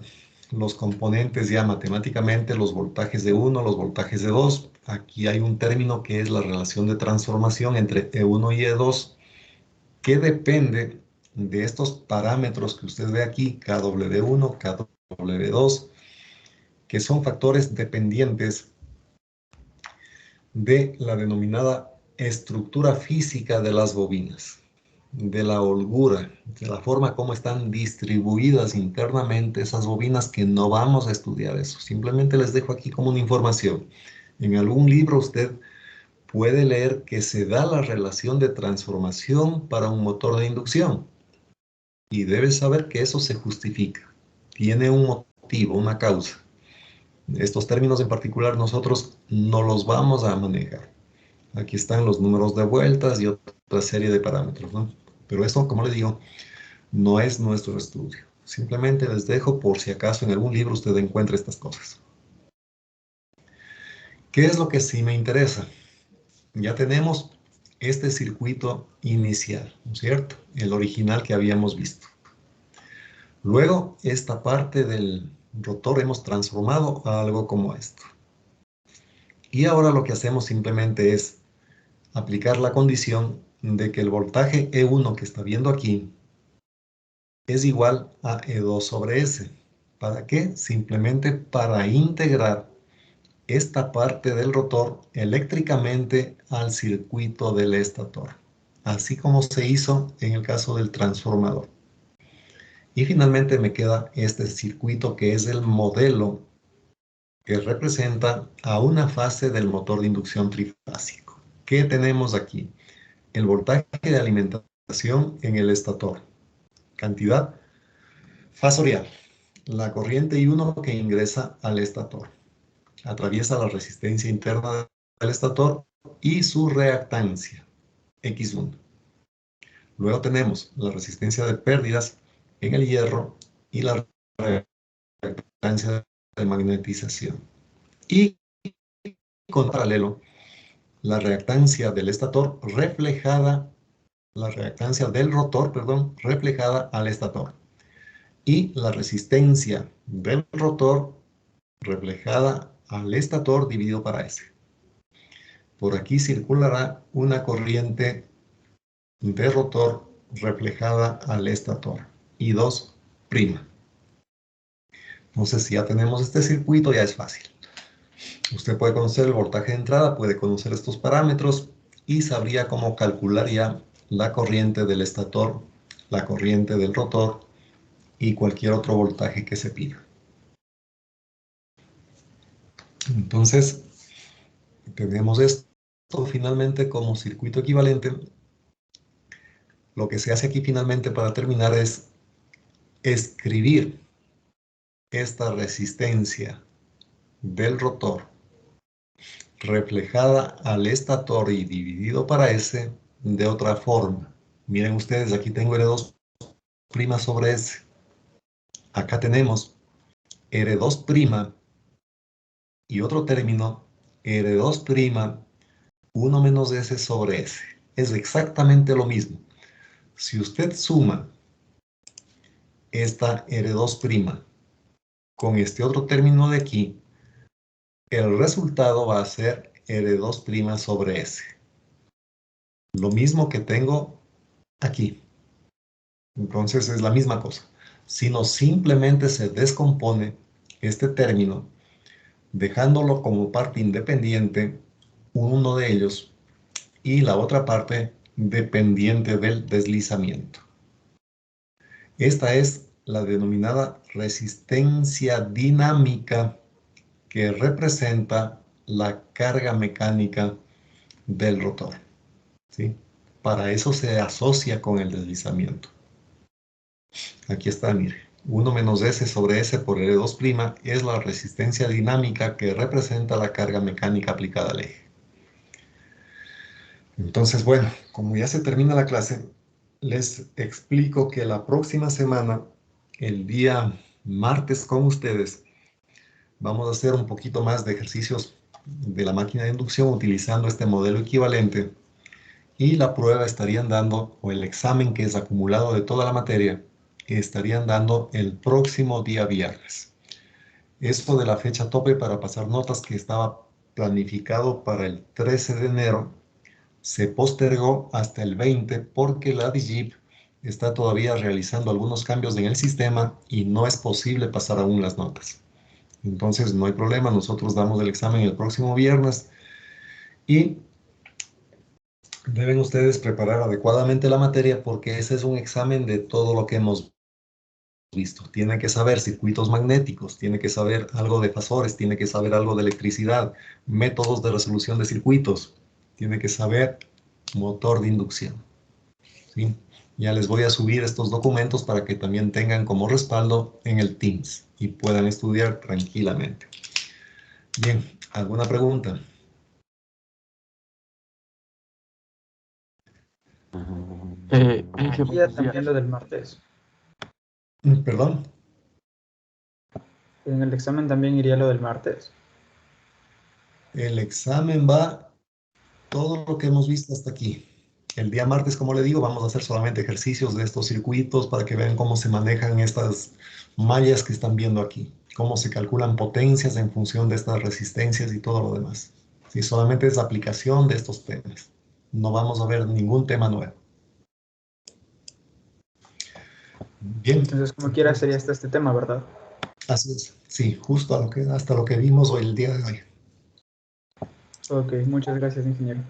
Speaker 1: los componentes ya matemáticamente, los voltajes de 1, los voltajes de 2. Aquí hay un término que es la relación de transformación entre E1 y E2, que depende de estos parámetros que usted ve aquí, KW1, KW2, que son factores dependientes de la denominada estructura física de las bobinas, de la holgura, de la forma como están distribuidas internamente esas bobinas, que no vamos a estudiar eso. Simplemente les dejo aquí como una información. En algún libro usted puede leer que se da la relación de transformación para un motor de inducción. Y debe saber que eso se justifica. Tiene un motivo, una causa. Estos términos en particular nosotros no los vamos a manejar. Aquí están los números de vueltas y otra serie de parámetros, ¿no? Pero esto, como les digo, no es nuestro estudio. Simplemente les dejo por si acaso en algún libro usted encuentra estas cosas. ¿Qué es lo que sí me interesa? Ya tenemos este circuito inicial, ¿no es cierto? El original que habíamos visto. Luego, esta parte del rotor hemos transformado a algo como esto. Y ahora lo que hacemos simplemente es aplicar la condición de que el voltaje E1 que está viendo aquí es igual a E2 sobre S. ¿Para qué? Simplemente para integrar esta parte del rotor eléctricamente al circuito del estator, así como se hizo en el caso del transformador. Y finalmente me queda este circuito que es el modelo que representa a una fase del motor de inducción trifásico. ¿Qué tenemos aquí? El voltaje de alimentación en el estator. Cantidad fasorial. La corriente I1 que ingresa al estator. Atraviesa la resistencia interna del estator y su reactancia, X1. Luego tenemos la resistencia de pérdidas en el hierro y la reactancia de magnetización. Y con paralelo, la reactancia del estator reflejada, la reactancia del rotor, perdón, reflejada al estator. Y la resistencia del rotor reflejada al estator dividido para S. Por aquí circulará una corriente de rotor reflejada al estator, I2'. Entonces, si ya tenemos este circuito, ya es fácil. Usted puede conocer el voltaje de entrada, puede conocer estos parámetros y sabría cómo calcular ya la corriente del estator, la corriente del rotor y cualquier otro voltaje que se pida. Entonces, tenemos esto finalmente como circuito equivalente. Lo que se hace aquí finalmente para terminar es escribir esta resistencia del rotor reflejada al estator y dividido para S de otra forma. Miren ustedes, aquí tengo R2' sobre S. Acá tenemos R2' y otro término, R2', 1 menos S sobre S. Es exactamente lo mismo. Si usted suma esta R2' con este otro término de aquí, el resultado va a ser R2' sobre S. Lo mismo que tengo aquí. Entonces es la misma cosa. Sino simplemente se descompone este término, dejándolo como parte independiente, uno de ellos, y la otra parte dependiente del deslizamiento. Esta es la denominada resistencia dinámica que representa la carga mecánica del rotor, ¿sí? Para eso se asocia con el deslizamiento. Aquí está, mire. 1 menos S sobre S por R2' es la resistencia dinámica que representa la carga mecánica aplicada al eje. Entonces, bueno, como ya se termina la clase, les explico que la próxima semana, el día martes con ustedes, vamos a hacer un poquito más de ejercicios de la máquina de inducción utilizando este modelo equivalente y la prueba estarían dando, o el examen que es acumulado de toda la materia, estarían dando el próximo día viernes. Esto de la fecha tope para pasar notas que estaba planificado para el 13 de enero, se postergó hasta el 20 porque la DGIP está todavía realizando algunos cambios en el sistema y no es posible pasar aún las notas. Entonces no hay problema, nosotros damos el examen el próximo viernes y deben ustedes preparar adecuadamente la materia porque ese es un examen de todo lo que hemos visto. Tiene que saber circuitos magnéticos, tiene que saber algo de fasores, tiene que saber algo de electricidad, métodos de resolución de circuitos, tiene que saber motor de inducción, ¿sí? Ya les voy a subir estos documentos para que también tengan como respaldo en el Teams y puedan estudiar tranquilamente. Bien, ¿alguna pregunta?
Speaker 2: Ya también lo del martes.
Speaker 1: ¿Perdón?
Speaker 2: En el examen también iría lo del martes.
Speaker 1: El examen va todo lo que hemos visto hasta aquí. El día martes, como le digo, vamos a hacer solamente ejercicios de estos circuitos para que vean cómo se manejan estas mallas que están viendo aquí, cómo se calculan potencias en función de estas resistencias y todo lo demás. Sí, solamente es aplicación de estos temas. no vamos a ver ningún tema nuevo. Bien.
Speaker 2: Entonces, como quiera, sería hasta este tema, ¿verdad?
Speaker 1: Así es. Sí, justo hasta lo que vimos hoy el día de hoy.
Speaker 2: Ok, muchas gracias, ingeniero.